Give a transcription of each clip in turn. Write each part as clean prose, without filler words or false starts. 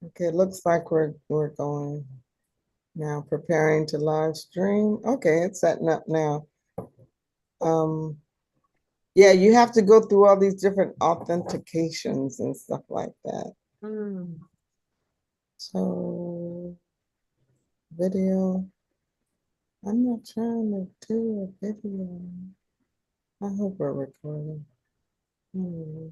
Okay, looks like we're going now, preparing to live stream. Okay, it's setting up now. Um, yeah, you have to go through all these different authentications and stuff like that. So, video. I'm not trying to do a video. I hope we're recording. Hmm.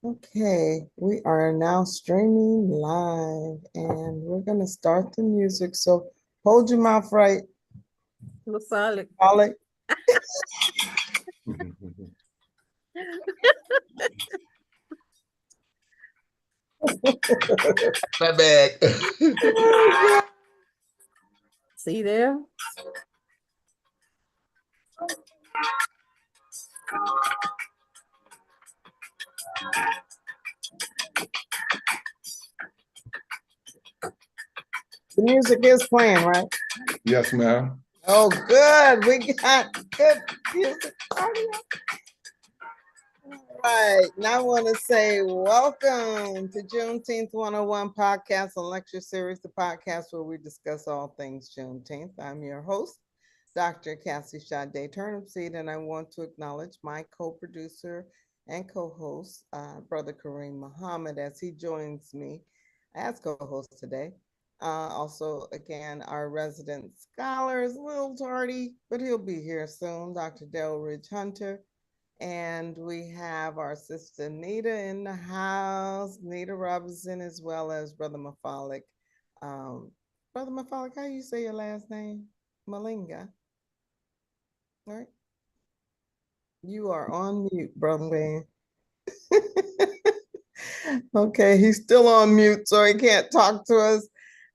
Okay, we are now streaming live and we're going to start the music. So hold your mouth right, Masalik. Alec. My bad. See there? The music is playing, right? Yes, ma'am. Oh, good. We got good music. Audio. All right. Now I want to say welcome to Juneteenth 101 podcast and lecture series, the podcast where we discuss all things Juneteenth. I'm your host, Dr. Cassie Sade Turnipseed, and I want to acknowledge my co-producer and co-host, Brother Kareem Muhammad, as he joins me as co-host today. Also, again, our resident scholar is a little tardy, but he'll be here soon, Dr. Delridge Hunter. And we have our sister Nita in the house, Nita Robinson, as well as Brother Mafalik. Um, Brother Mafalik, how you say your last name? Malinga. All right. You are on mute, brother man. Okay, he's still on mute, so he can't talk to us.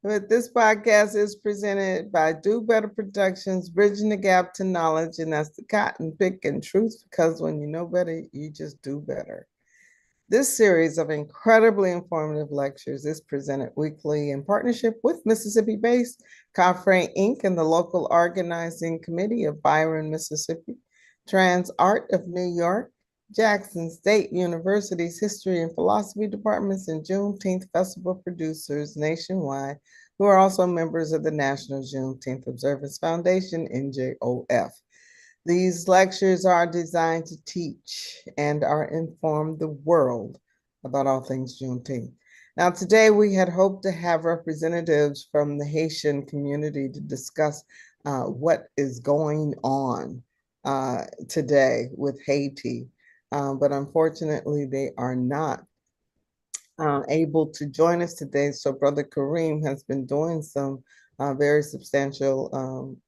But this podcast is presented by Do Better Productions, Bridging the Gap to Knowledge, and that's the cotton pick and truth, because when you know better, you just do better. This series of incredibly informative lectures is presented weekly in partnership with Mississippi-based Cafre Inc. and the local organizing committee of Byron, Mississippi, Trans Art of New York, Jackson State University's History and Philosophy departments, and Juneteenth Festival producers nationwide who are also members of the National Juneteenth Observance Foundation, NJOF. These lectures are designed to teach and are inform the world about all things Juneteenth. Now, today we had hoped to have representatives from the Haitian community to discuss what is going on today with Haiti, but unfortunately they are not able to join us today. So Brother Kareem has been doing some very substantial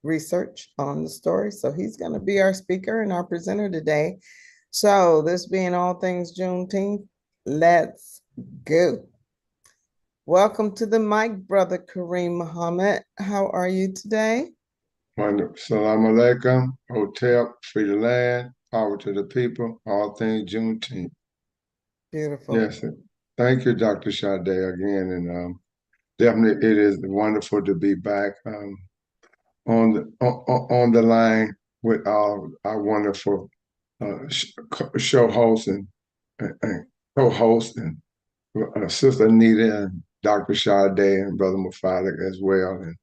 research on the story. So he's going to be our speaker and our presenter today. So this being all things Juneteenth, let's go. Welcome to the mic, Brother Kareem Muhammad. How are you today? Wonderful. Salam alaikum. Hotel, free the land, power to the people, all things Juneteenth. Beautiful. Yes. Thank you, Dr. Sade, again. And definitely it is wonderful to be back on the line with our wonderful show host and co-host and Sister Anita and Dr. Sade and Brother Mufalik as well. And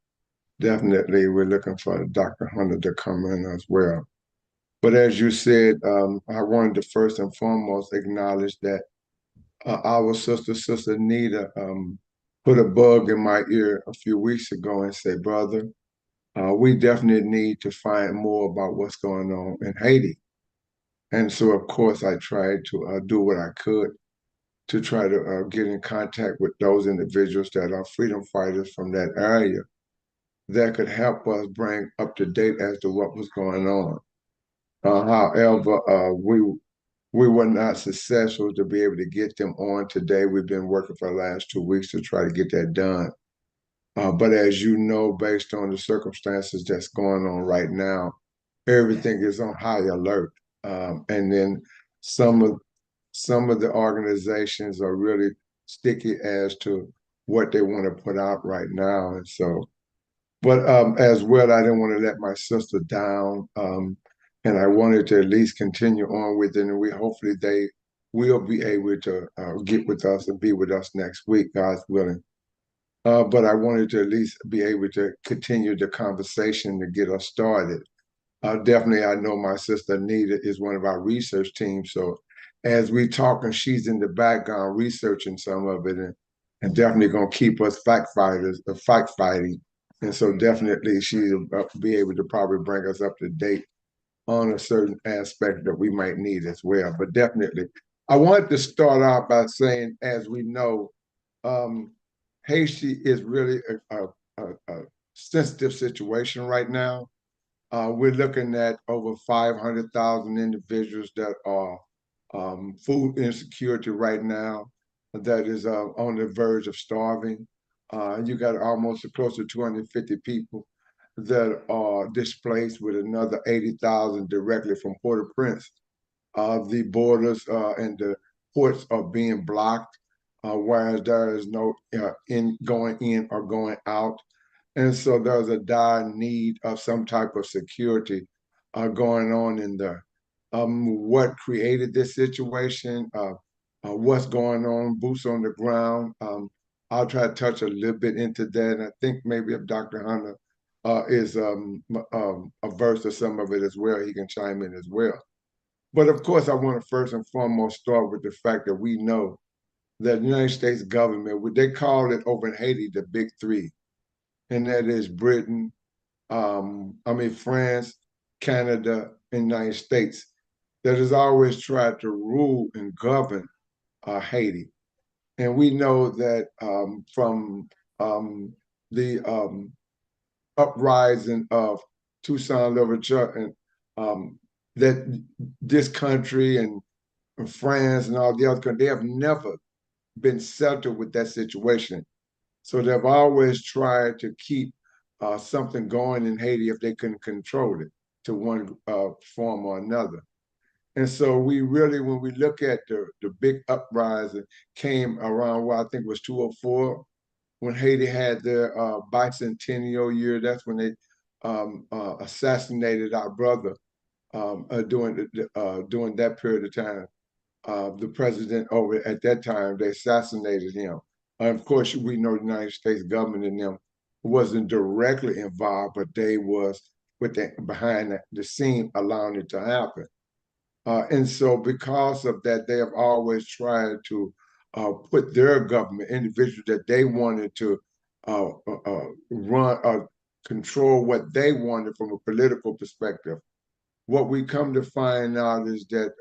definitely we're looking for Dr. Hunter to come in as well. But as you said, I wanted to first and foremost acknowledge that our Sister Anita, put a bug in my ear a few weeks ago and said, brother, we definitely need to find more about what's going on in Haiti. And so, of course, I tried to do what I could to try to get in contact with those individuals that are freedom fighters from that area that could help us bring up to date as to what was going on. However, we were not successful to be able to get them on today. We've been working for the last 2 weeks to try to get that done. But as you know, based on the circumstances that's going on right now, everything is on high alert. And then some of some of the organizations are really sticky as to what they want to put out right now. And so, but as well, I didn't want to let my sister down. And I wanted to at least continue on with it. And we hopefully they will be able to get with us and be with us next week, God's willing. But I wanted to at least be able to continue the conversation to get us started. Definitely, I know my sister Anita is one of our research teams. So as we talk, and she's in the background researching some of it, and definitely going to keep us fact fighting. And so definitely she'll be able to probably bring us up to date on a certain aspect that we might need as well. But definitely, I wanted to start out by saying, as we know, um, Haiti is really a sensitive situation right now. We're looking at over 500,000 individuals that are food insecurity right now, that is on the verge of starving. You got almost close to 250 people that are displaced, with another 80,000 directly from Port-au-Prince. The borders and the ports are being blocked, whereas there is no going in or going out. And so there's a dire need of some type of security going on in there. What created this situation? What's going on? Boots on the ground. I'll try to touch a little bit into that, and I think maybe if Dr. Hunter is averse to some of it as well, he can chime in as well. But of course, I want to first and foremost start with the fact that we know that the United States government, they call it over in Haiti the Big Three, and that is Britain, France, Canada, and United States, that has always tried to rule and govern Haiti. And we know that from the uprising of Toussaint Louverture, and that this country and France and all the other countries, they have never been settled with that situation. So they've always tried to keep something going in Haiti if they couldn't control it to one form or another. And so we really, when we look at the big uprising, came around what I think was 204, when Haiti had their bicentennial year. That's when they assassinated our brother during that period of time. The president over at that time, they assassinated him. Of course, we know the United States government and them wasn't directly involved, but they was behind the scene, allowing it to happen. And so because of that, they have always tried to put their government, individuals that they wanted to run or control what they wanted from a political perspective. What we come to find out is that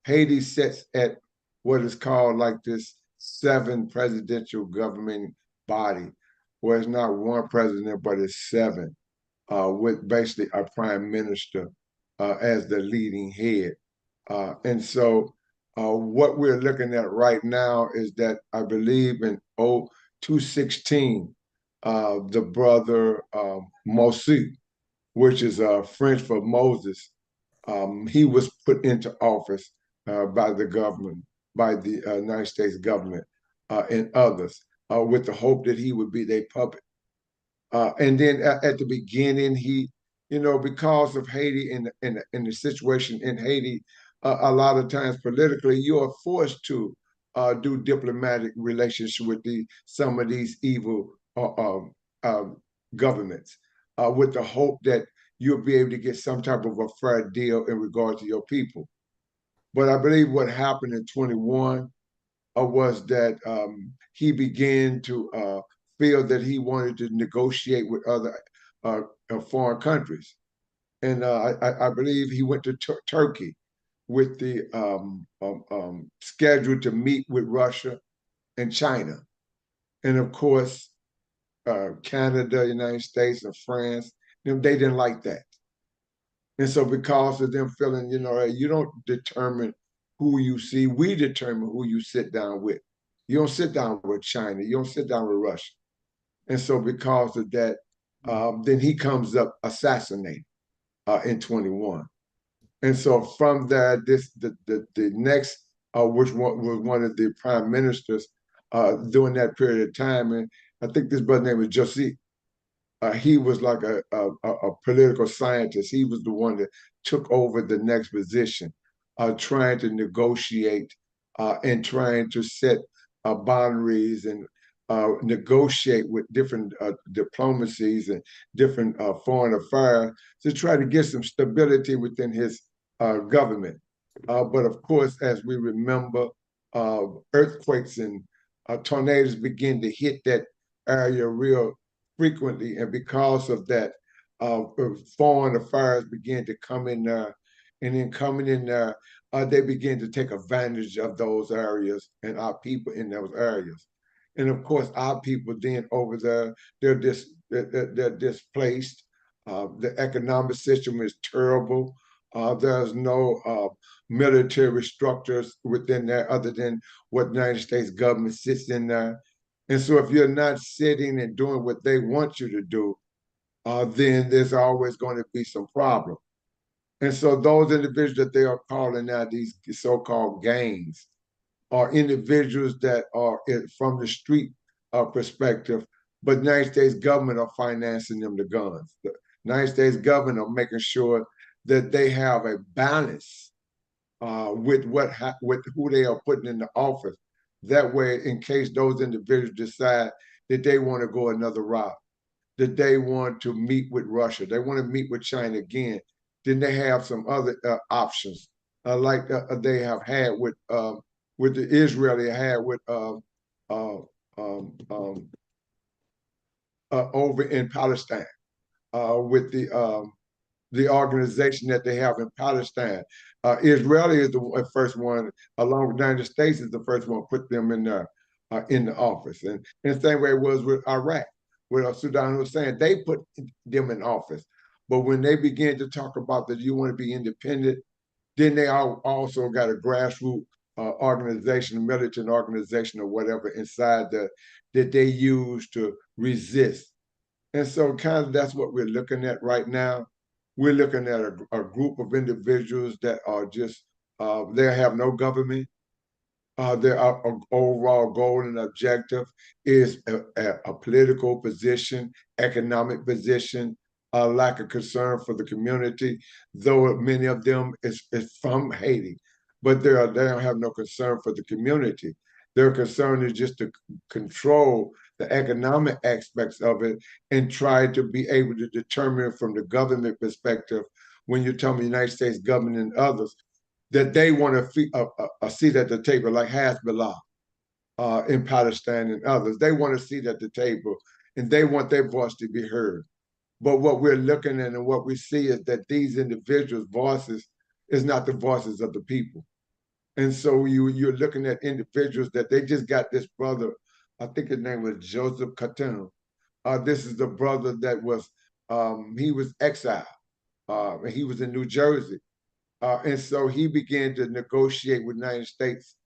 Haiti sits at what is called like this seven presidential government body, where it's not one president, but it's seven, with basically a prime minister as the leading head. And so what we're looking at right now is that I believe in 216, the brother Moussi, which is French for Moses, he was put into office by the government, by the United States government and others, with the hope that he would be their puppet. And then at the beginning, because of Haiti and the situation in Haiti, a lot of times politically, you are forced to do diplomatic relations with some of these evil governments, with the hope that you'll be able to get some type of a fair deal in regard to your people. But I believe what happened in 21 was that he began to feel that he wanted to negotiate with other foreign countries. And I believe he went to Turkey with the schedule to meet with Russia and China. And of course, Canada, United States, and France, they didn't like that. And so because of them feeling, you don't determine who you see, we determine who you sit down with. You don't sit down with China, you don't sit down with Russia. And so because of that, then he comes up assassinated in 21. And so from there, the next, which was one of the prime ministers during that period of time, and I think this brother's name was Josie. He was like a political scientist. He was the one that took over the next position. trying to negotiate and trying to set boundaries and negotiate with different diplomacies and different foreign affairs to try to get some stability within his government. But of course, as we remember, earthquakes and tornadoes begin to hit that area real frequently. And because of that, foreign affairs began to come in there. And then coming in there, they begin to take advantage of those areas and our people in those areas. And of course, our people then over there, they're displaced. The economic system is terrible. There's no military structures within there other than what the United States government sits in there. And so if you're not sitting and doing what they want you to do, then there's always going to be some problem. And so those individuals that they are calling now these so-called gangs are individuals that are from the street perspective, but the United States government are financing them the guns. The United States government are making sure that they have a balance with with who they are putting in the office. That way, in case those individuals decide that they want to go another route, that they want to meet with Russia, they want to meet with China again, then they have some other options, like they have had with the Israeli had with uh, um, um, over in Palestine with the organization that they have in Palestine. Israeli is the first one, along with the United States, is the first one put them in the office, and the same way it was with Iraq, with Saddam Hussein. They put them in office, but when they began to talk about that you want to be independent, then they also got a grassroots organization, a militant organization, or whatever inside that they use to resist. And so, kind of, that's what we're looking at right now. We're looking at a group of individuals that are just they have no government. Their overall goal and objective is a political position, economic position, a lack of concern for the community, though many of them is from Haiti, but they don't have no concern for the community. Their concern is just to control the economic aspects of it and try to be able to determine from the government perspective, when you're telling the United States government and others, that they want a seat at the table, like Hezbollah in Palestine and others. They want a seat at the table, and they want their voice to be heard. But what we're looking at and what we see is that these individuals' voices is not the voices of the people. And so you're looking at individuals that they just got this brother, I think his name was Joseph Caton. This is the brother that was, he was exiled. And he was in New Jersey. And so he began to negotiate with the United States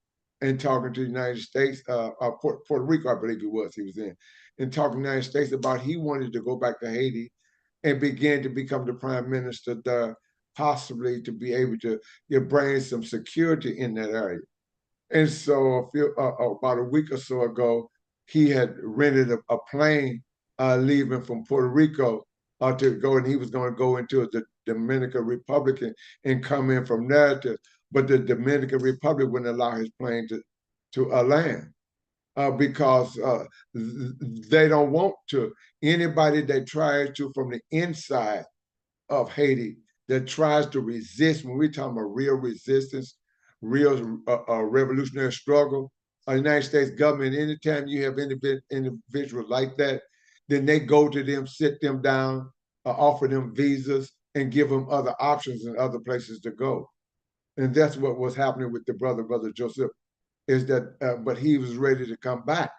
and talking to the United States, Puerto Rico, I believe he was in, and talking to the United States about he wanted to go back to Haiti and began to become the prime minister there, possibly to be able to bring some security in that area. And so about a week or so ago, he had rented a plane leaving from Puerto Rico to go, and he was going to go into the Dominican Republic and come in from there. But the Dominican Republic wouldn't allow his plane to land because they don't want to. Anybody that tries to, from the inside of Haiti, that tries to resist, when we're talking about real resistance, real revolutionary struggle, the United States government, anytime you have individuals like that, then they go to them, sit them down, offer them visas, and give them other options and other places to go. And that's what was happening with the brother Joseph, is that, but he was ready to come back.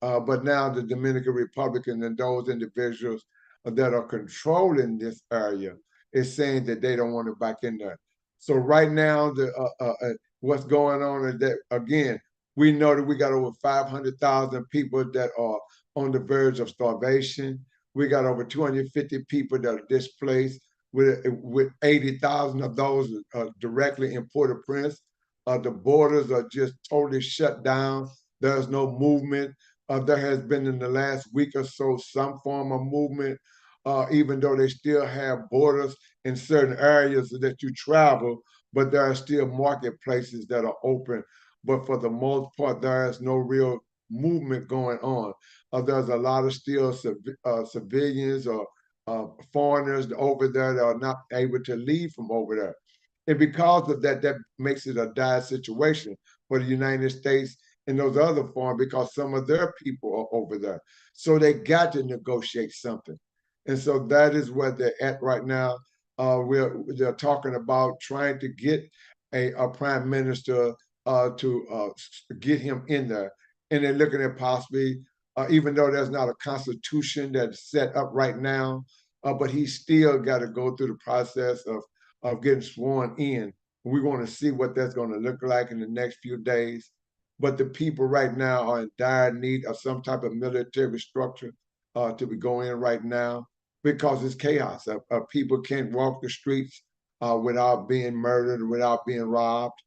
But now the Dominican Republic and those individuals that are controlling this area is saying that they don't want to back in there. So right now, what's going on is that, again, we know that we got over 500,000 people that are on the verge of starvation. We got over 250 people that are displaced, with 80,000 of those directly in Port-au-Prince. The borders are just totally shut down. There's no movement. There has been in the last week or so some form of movement, even though they still have borders in certain areas that you travel, but there are still marketplaces that are open. But for the most part, there is no real movement going on. There's a lot of still civilians or foreigners over there that are not able to leave from over there. And because of that, that makes it a dire situation for the United States and those other foreign, because some of their people are over there. So they got to negotiate something. And so that is where they're at right now. They're talking about trying to get a prime minister to get him in there. And they're looking at possibly, even though there's not a constitution that's set up right now, but he's still got to go through the process of getting sworn in. We want to see what that's going to look like in the next few days. But the people right now are in dire need of some type of military structure to be going in right now, because it's chaos. People can't walk the streets without being murdered, without being robbed.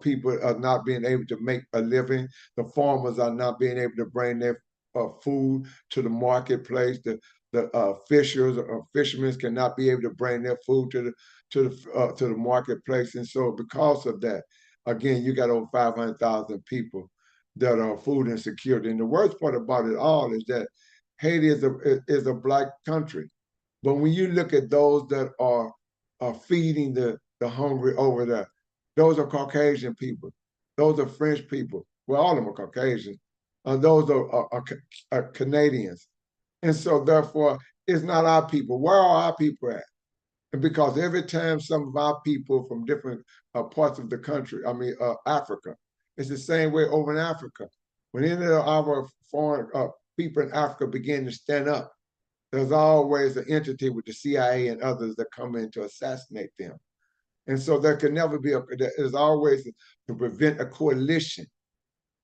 People are not being able to make a living. The farmers are not being able to bring their food to the marketplace. The fishers or fishermen cannot be able to bring their food to the marketplace. And so because of that, again, you got over 500,000 people that are food insecure. And the worst part about it all is that Haiti is a black country. But when you look at those that are feeding the hungry over there, those are Caucasian people. Those are French people. Well, all of them are Caucasian. Those are Canadians. And so therefore, it's not our people. Where are our people at? And because every time some of our people from different parts of the country, Africa, it's the same way over in Africa. When any of our foreign people in Africa begin to stand up, there's always an entity with the CIA and others that come in to assassinate them. And so there can never be there's always to prevent a coalition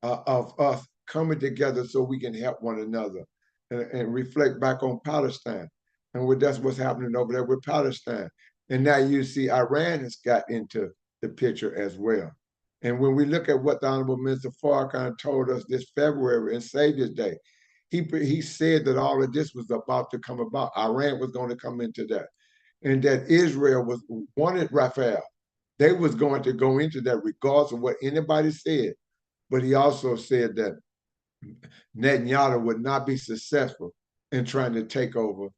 of us coming together so we can help one another and reflect back on Palestine. And that's what's happening over there with Palestine. And now you see Iran has got into the picture as well. And when we look at what the Honorable Minister Farrakhan told us this February in Savior's Day, he said that all of this was about to come about. Iran was going to come into that. And that Israel wanted Raphael. They was going to go into that regardless of what anybody said. But he also said that Netanyahu would not be successful in trying to take over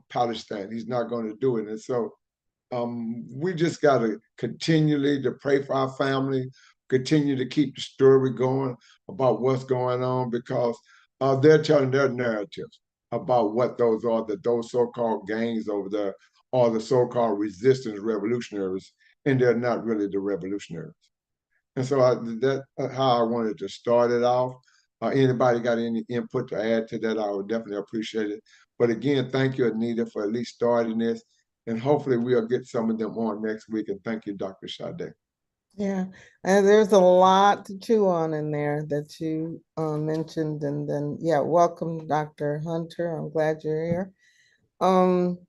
Palestine. He's not going to do it. And so we just got to continually to pray for our family, continue to keep the story going about what's going on, because they're telling their narratives about what those are, that those so-called gangs over there are the so-called resistance revolutionaries, and they're not really the revolutionaries. And so that's how I wanted to start it off. Anybody got any input to add to that, I would definitely appreciate it. But again, thank you, Anita, for at least starting this. And hopefully we'll get some of them on next week. And thank you, Dr. Sade. Yeah, and there's a lot to chew on in there that you mentioned. And then, yeah, welcome, Dr. Hunter. I'm glad you're here. Well,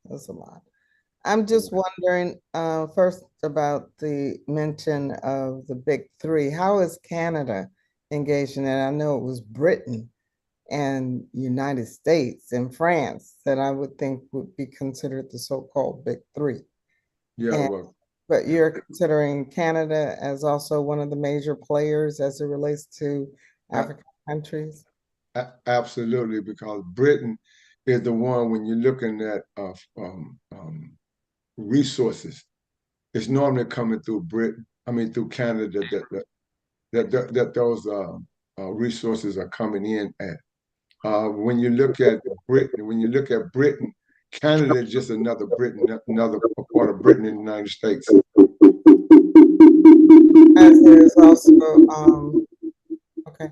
that's a lot. I'm just wondering first about the mention of the big three. How is Canada engaged in that? I know it was Britain and United States and France that I would think would be considered the so-called big three. Yeah, And, well, but you're considering Canada as also one of the major players as it relates to African countries? Absolutely, because Britain is the one, when you're looking at resources, it's normally coming through through Canada that those resources are coming in at. When you look at Britain, Canada is just another part of Britain in the United States. As there's also okay.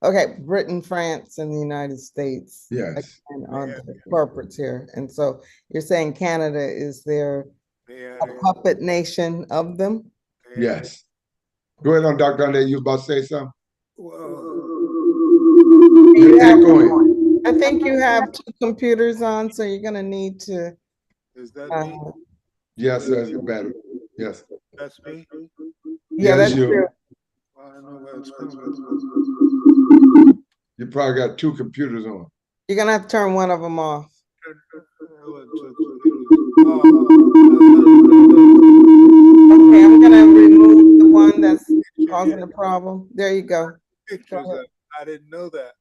Okay, Britain, France, and the United States. Yes. Again, are the corporates here. And so you're saying Canada is there a puppet nation of them? Yes. Go ahead on, Dr. Gandhi. You about to say something? You're echoing. I think you have two computers on, so you're going to need to. Is that me? Yes, that's better. Yes. That's me? Yeah, that's you. true. Well, I know where it's coming. You probably got two computers on. You're gonna have to turn one of them off. Okay, I'm gonna remove the one that's causing the problem. There you go. Pictures of, I didn't know that.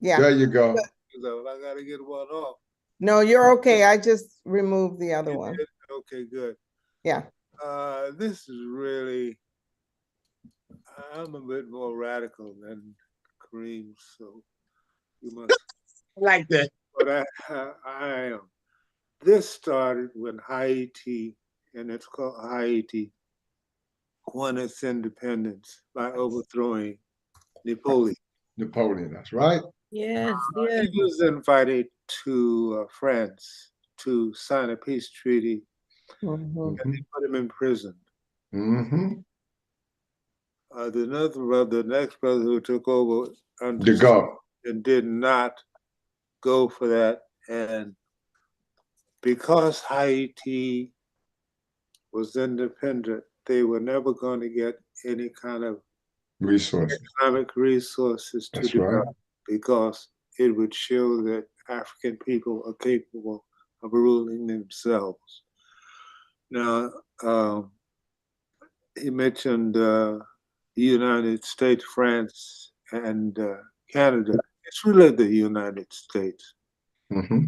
Yeah. There you go. Pictures of it. I gotta get one off. No, you're okay. I just removed the other You one. did? Okay, good. Yeah. This is really, I'm a bit more radical than Kareem, so you must. I like that. But I am. This started when Haiti, and it's called Haiti, won its independence by overthrowing Napoleon. Napoleon, that's right. Yes, yes. He was invited to France to sign a peace treaty, Mhm. and they put him in prison. Mm-hmm. The next brother who took over To go. and did not go for that, and because Haiti was independent, they were never going to get any kind of Resources. economic resources to That's develop right. because it would show that African people are capable of ruling themselves. Now, he mentioned the United States, France, and Canada. It's really the United States. Mm-hmm.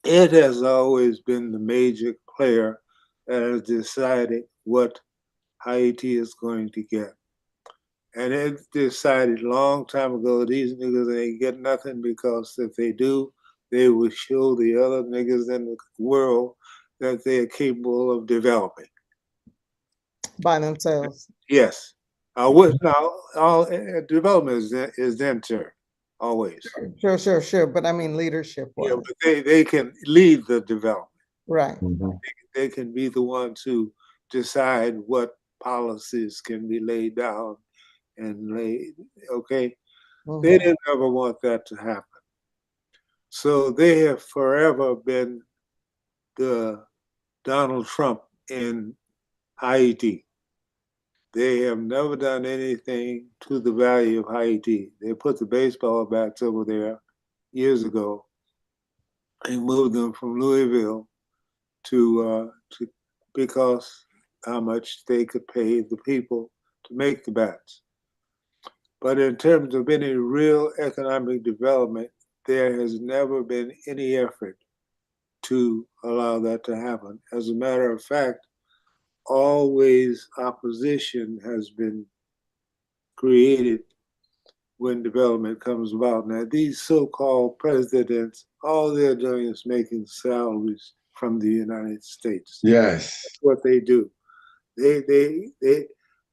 It has always been the major player that has decided what Haiti is going to get. And it decided a long time ago these niggas ain't get nothing because if they do, they will show the other niggas in the world that they are capable of developing. By themselves. Yes. Now, all development is enter always. Sure. But I mean leadership Yeah, wise. but they can lead the development. Right. Mm-hmm. They can be the ones who decide what policies can be laid down and laid. Okay, they Mhm. didn't ever want that to happen. So they have forever been the Donald Trump in Haiti. They have never done anything to the value of Haiti. They put the baseball bats over there years ago and moved them from Louisville to because how much they could pay the people to make the bats. But in terms of any real economic development, there has never been any effort to allow that to happen. As a matter of fact, always opposition has been created when development comes about. Now, these so-called presidents, all they're doing is making salaries from the United States. Yes. That's what they do.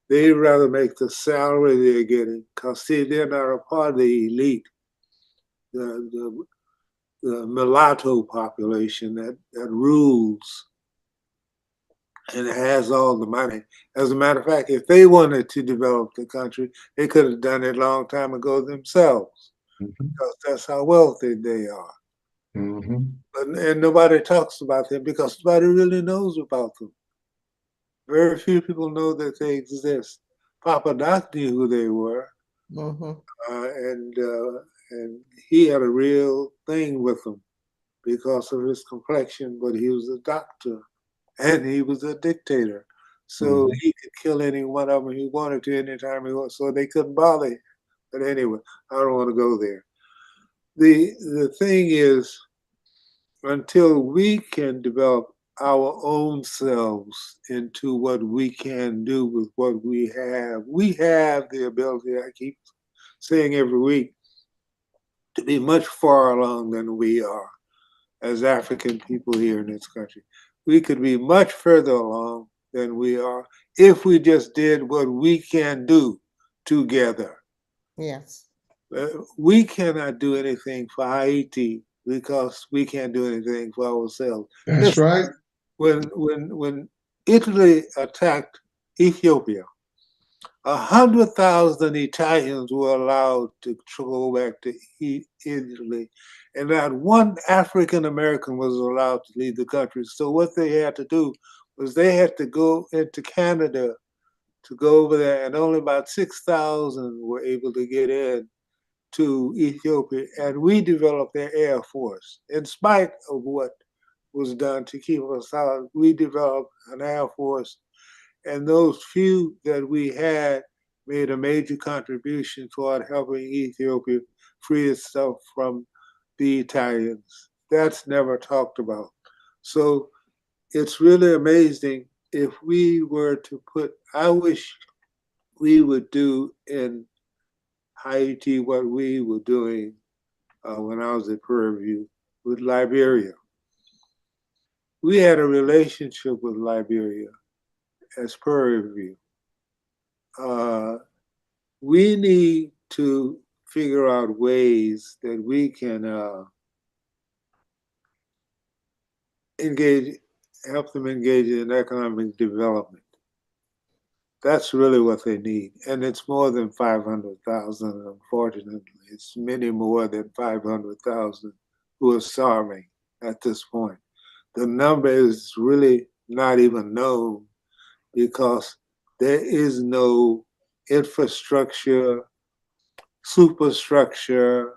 They rather make the salary they're getting, because see, they're not a part of the elite, the, the mulatto population that rules and has all the money. As a matter of fact, if they wanted to develop the country, they could have done it a long time ago themselves, Mm-hmm. because that's how wealthy they are. Mm-hmm. And nobody talks about them because nobody really knows about them. Very few people know that they exist. Papa Doc knew who they were, Mhm. and he had a real thing with them because of his complexion. But he was a doctor, and he was a dictator, so Mhm. he could kill any one of them he wanted to anytime he wanted. So they couldn't bother him. But anyway, I don't want to go there. The thing is, until we can develop our own selves into what we can do with what we have the ability, I keep saying every week, to be much far along than we are as African people here in this country. We could be much further along than we are if we just did what we can do together. Yes. We cannot do anything for Haiti because we can't do anything for ourselves. That's right. When Italy attacked Ethiopia, 100,000 Italians were allowed to go back to Italy, and not one African American was allowed to leave the country. So what they had to do was they had to go into Canada to go over there, and only about 6,000 were able to get in to Ethiopia, and we developed their Air Force. In spite of what was done to keep us out, we developed an Air Force, and those few that we had made a major contribution toward helping Ethiopia free itself from the Italians. That's never talked about. So it's really amazing if we were to put, I wish we would do in Haiti what we were doing when I was at Prairie View with Liberia. We had a relationship with Liberia as Prairie View. We need to figure out ways that we can help them engage in economic development. That's really what they need. And it's more than 500,000, unfortunately. It's many more than 500,000 who are starving at this point. The number is really not even known because there is no infrastructure, superstructure,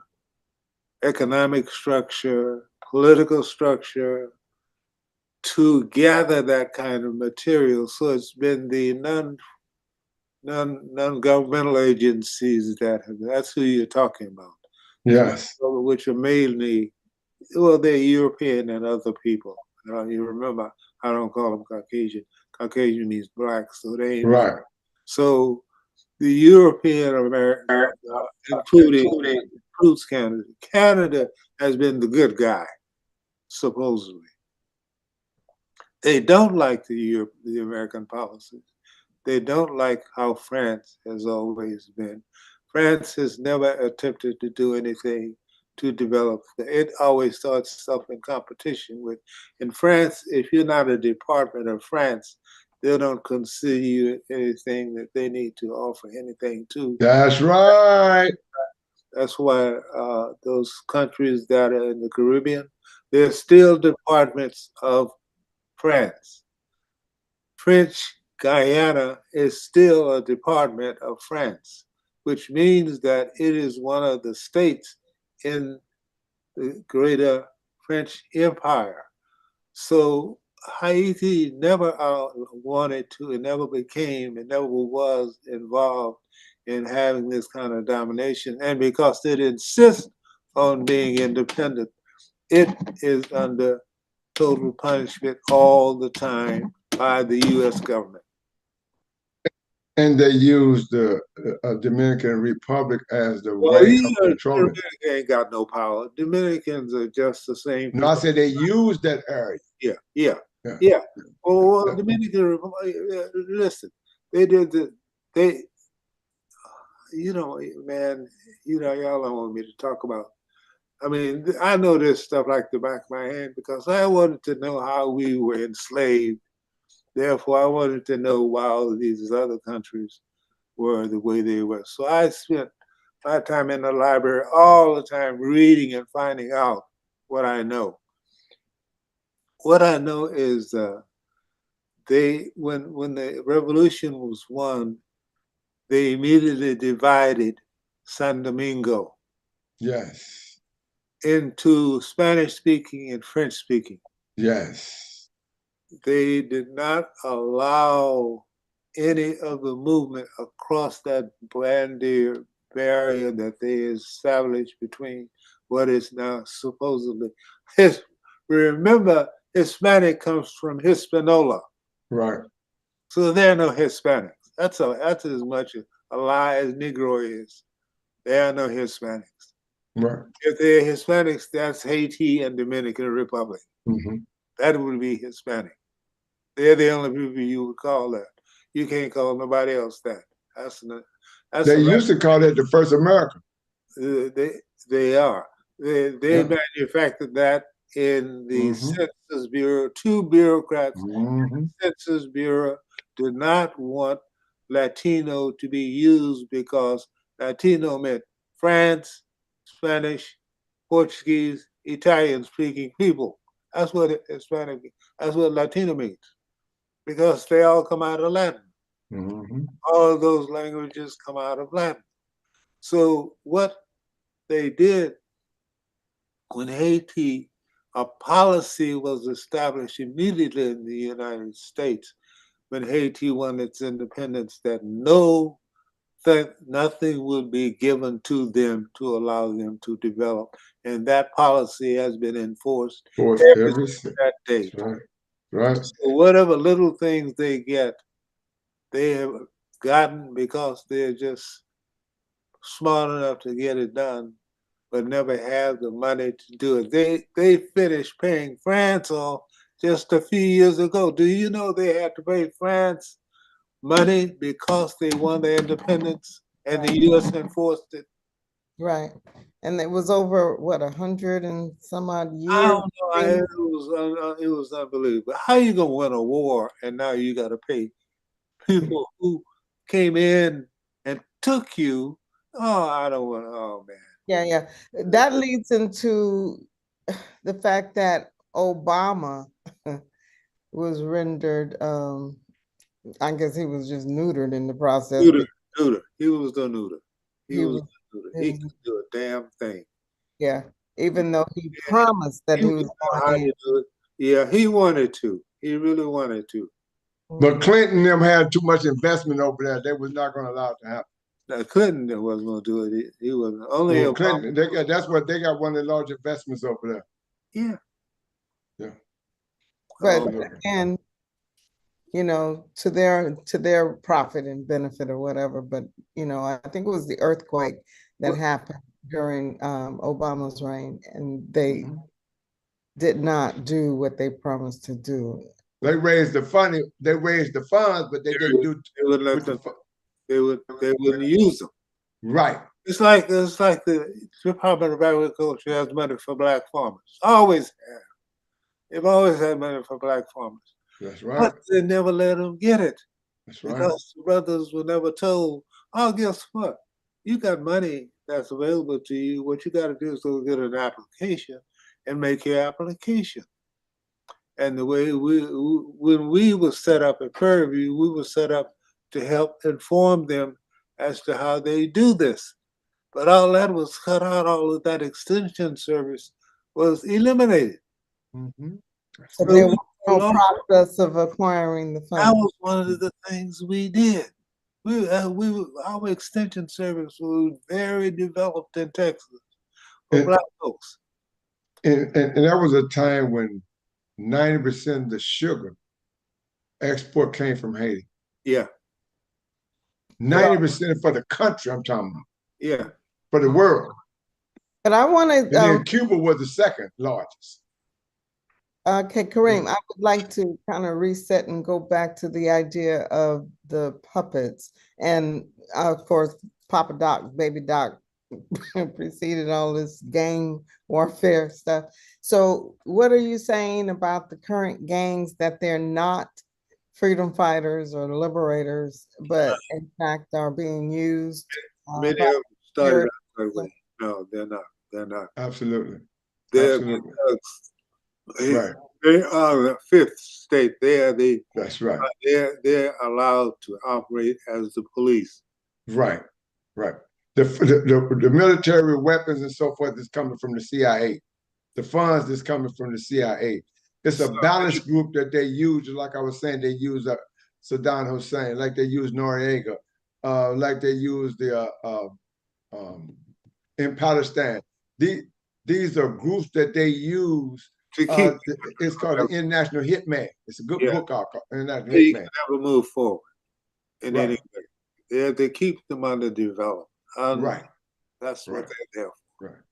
economic structure, political structure to gather that kind of material. So it's been the non-governmental agencies that's who you're talking about. Yes. Which are mainly, well, they're European and other people. You remember, I don't call them Caucasian. Caucasian means black, so they ain't. Right. So the European American, including Canada. Canada has been the good guy, supposedly. They don't like the American policies. They don't like how France has always been. France has never attempted to do anything to develop. It always thought stuff in competition with. In France, if you're not a department of France, they don't consider you anything that they need to offer anything to. That's right. That's why those countries that are in the Caribbean, they're still departments of France. French Guyana is still a department of France, which means that it is one of the states in the greater French Empire. So Haiti never wanted to, it never became, it never was involved in having this kind of domination. And because it insists on being independent, it is under total punishment all the time by the US government. And they use the Dominican Republic as the way of controlling. Dominican ain't got no power. Dominicans are just the same people. No, I said they use that area. Yeah. Well, Dominican Republic, listen, they man, y'all don't want me to talk about. I mean, I know this stuff like the back of my hand because I wanted to know how we were enslaved. Therefore, I wanted to know why all of these other countries were the way they were. So I spent my time in the library all the time reading and finding out what I know. What I know is when the revolution was won, they immediately divided San Domingo. Yes. Into Spanish-speaking and French-speaking. Yes. They did not allow any of the movement across that barrier that they established between what is now supposedly remember, Hispanic comes from Hispaniola. Right. So there are no Hispanics. That's as much a lie as Negro is. There are no Hispanics. Right. If they're Hispanics, that's Haiti and Dominican Republic. Mm-hmm. That would be Hispanic. They're the only people you would call that. You can't call nobody else that. They used to call it the first America. They are. They manufactured that in the Census Bureau. Two bureaucrats in the Census Bureau did not want Latino to be used because Latino meant France, Spanish, Portuguese, Italian-speaking people. That's what Hispanic. That's what Latino means, because they all come out of Latin. All of those languages come out of Latin. So what they did when Haiti, a policy was established immediately in the United States when Haiti won its independence that nothing would be given to them to allow them to develop. And that policy has been enforced Of course, ever every since that date. that's right. Right. So whatever little things they get, they have gotten because they're just smart enough to get it done, but never have the money to do it. They finished paying France off just a few years ago. Do you know they had to pay France money because they won their independence and the U.S. enforced it? Right. And it was over, what, 100 and some odd I years? don't know. It was unbelievable. How you gonna win a war and now you got to pay people who came in and took you? Oh, I don't want. Oh man. Yeah, yeah. That leads into the fact that Obama was rendered, I guess he was just neutered in the process. Neuter. He was the neuter. He He was was, the neuter. he He was, could do a damn thing. yeah, even though he promised that He he would was know how going to do it. Yeah, he wanted to. He really wanted to. But Clinton and them had too much investment over there. They was not going to allow it to happen. Now, Clinton wasn't going to do it. He was only Well, Obama. Clinton, that's what they got, one of the large investments over there. Yeah. Yeah. But Oh, again, you know, to their profit and benefit or whatever. But you know, I think it was the earthquake that happened during Obama's reign, and they did not do what they promised to do. They raised the funds, but they didn't do they would let with the them. They wouldn't use them. right. It's like the Department of Agriculture has money for black farmers. Always have. They've always had money for black farmers. That's right. But they never let them get it. That's right. Because the brothers were never told, oh, guess what? You got money that's available to you. What you got to do is go get an application and make your application. And the way when we were set up at Prairie View, we were set up to help inform them as to how they do this. But all that was cut out, all of that extension service was eliminated. Mm-hmm. So So there was no Lord, process of acquiring the that funds. was one of the things we did. Our extension service was very developed in Texas for And, black folks. and that was a time when 90% of the sugar export came from Haiti. Yeah, 90% for the country, I'm talking about, yeah. for the world. But I want And to, then Cuba was the second largest. okay, Kareem, I would like to kind of reset and go back to the idea of the puppets. And of course, Papa Doc, Baby Doc preceded all this gang warfare stuff. So what are you saying about the current gangs, that they're not freedom fighters or liberators, but in fact are being used? Many of them started out that way. No, they're not. They're not. Absolutely. They're Absolutely. Right. They are the fifth state. That's right. They're allowed to operate as the police. Right. Right. The military weapons and so forth is coming from the CIA. The funds is coming from the CIA. It's a balanced group that they use, like I was saying, they use Saddam Hussein, like they use Noriega, like they use the in Palestine. These are groups that they use. It's called the International Hitman. It's a good book called International They Hitman. can never move forward in Right. any way. They keep them underdeveloped. Right. That's what they're there for. Right.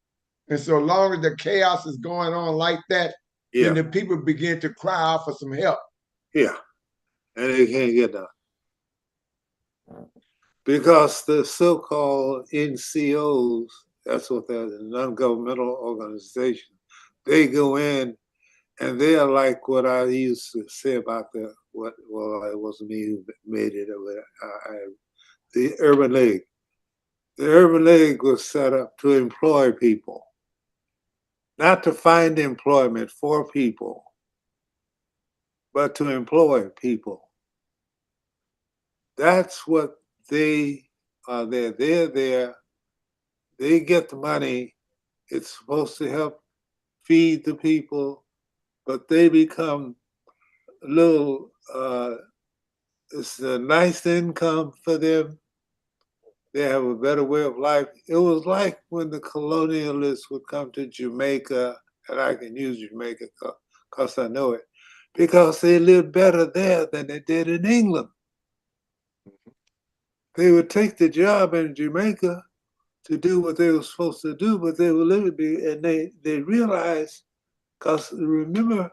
And so long as the chaos is going on like that, then the people begin to cry out for some help. Yeah. And they can't get done. Because the so-called NCOs, that's what they're, non-governmental organizations, they go in and they are like what I used to say about it wasn't me who made it, the Urban League. The Urban League was set up to employ people, not to find employment for people, but to employ people. That's what they are there. They're there they get the money. It's supposed to help feed the people, but they become a little, it's a nice income for them. They have a better way of life. It was like when the colonialists would come to Jamaica, and I can use Jamaica because I know it, because they lived better there than they did in England. They would take the job in Jamaica to do what they were supposed to do, but they were living, and they realized, because remember,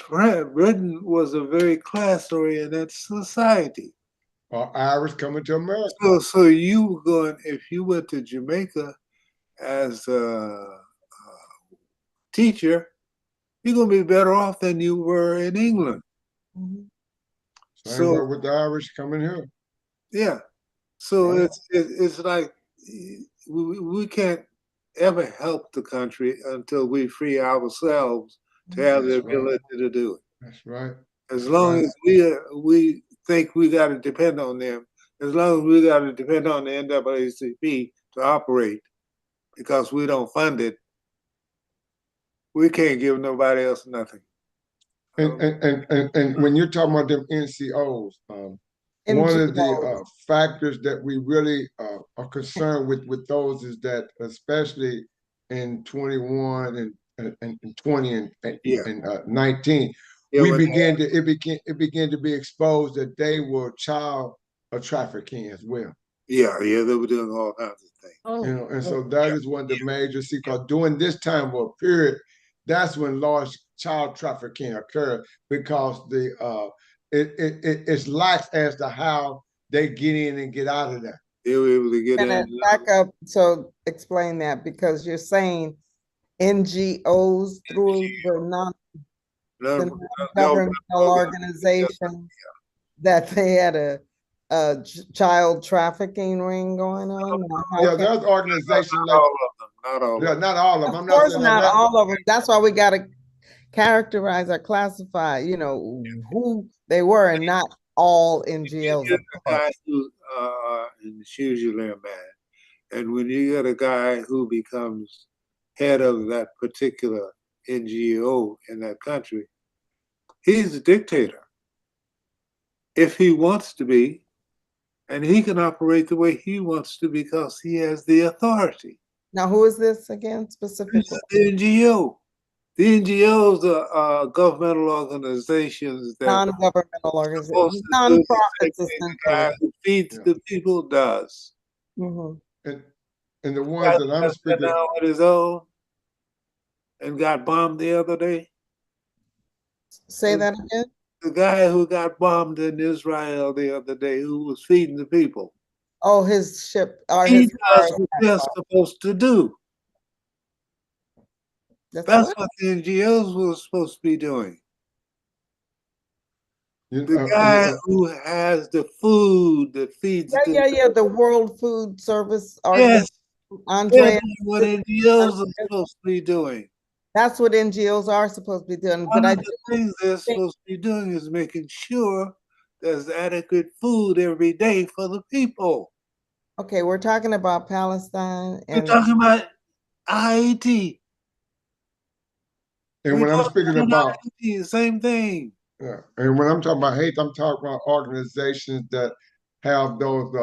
Britain was a very class-oriented society. Or Irish coming to America. So you were going, if you went to Jamaica as a teacher, you're going to be better off than you were in England. Mhm. Same way with the Irish coming here. Yeah. So Right. it's like we can't ever help the country until we free ourselves to have the That's right. ability to do it. That's right. As That's long right. as we think we got to depend on them, as long as we got to depend on the NAACP to operate, because we don't fund it, we can't give nobody else nothing. And when you're talking about them NCOs, one of the NGOs. factors that we really are concerned with those is that, especially in 21 and 20 and 19, Yeah, we when- it began to be exposed that they were child trafficking as well. yeah, they were doing all kinds of things. Oh, You know, and so that is one of the major, because during this time or period, that's when large child trafficking occurred, because it's lax as to how they get in and get out of there. They were able to get And in. back up, so explain that, because you're saying NGOs through the non-governmental organizations, that they had a child trafficking ring going on? Yeah, there's organizations Not like, all of them. Not all yeah, of them. not all of them. Of I'm not course saying not that. all of them. That's why we got to characterize or classify, who they were, and not all NGOs. You get a guy who, and it's usually a man, and when you get a guy who becomes head of that particular NGO in that country, he's a dictator. If he wants to be, and he can operate the way he wants to because he has the authority. Now, who is this again This specifically? is the NGO. The NGOs are governmental organizations that Non-governmental supposed organizations, to do the same nonprofits, thing the guy essentially. who feeds Yeah. the people does. Mhm. And the ones that I'm That's speaking, now on his own and got bombed the other day. Say that again. The guy who got bombed in Israel the other day, who was feeding the people. Oh, his ship or He his does what they're supposed to do. That's what the NGOs were supposed to be doing. The guy who has the food that feeds yeah. The World Food Service yes, organization. Andre, that's what NGOs are supposed to be doing. that's what NGOs are supposed to be doing. One But I of the things they're supposed to be doing is making sure there's adequate food every day for the people. okay, we're talking about Palestine We're and talking about Haiti. and when I'm speaking about, Haiti, same thing. yeah, and when I'm talking about hate, I'm talking about organizations that have those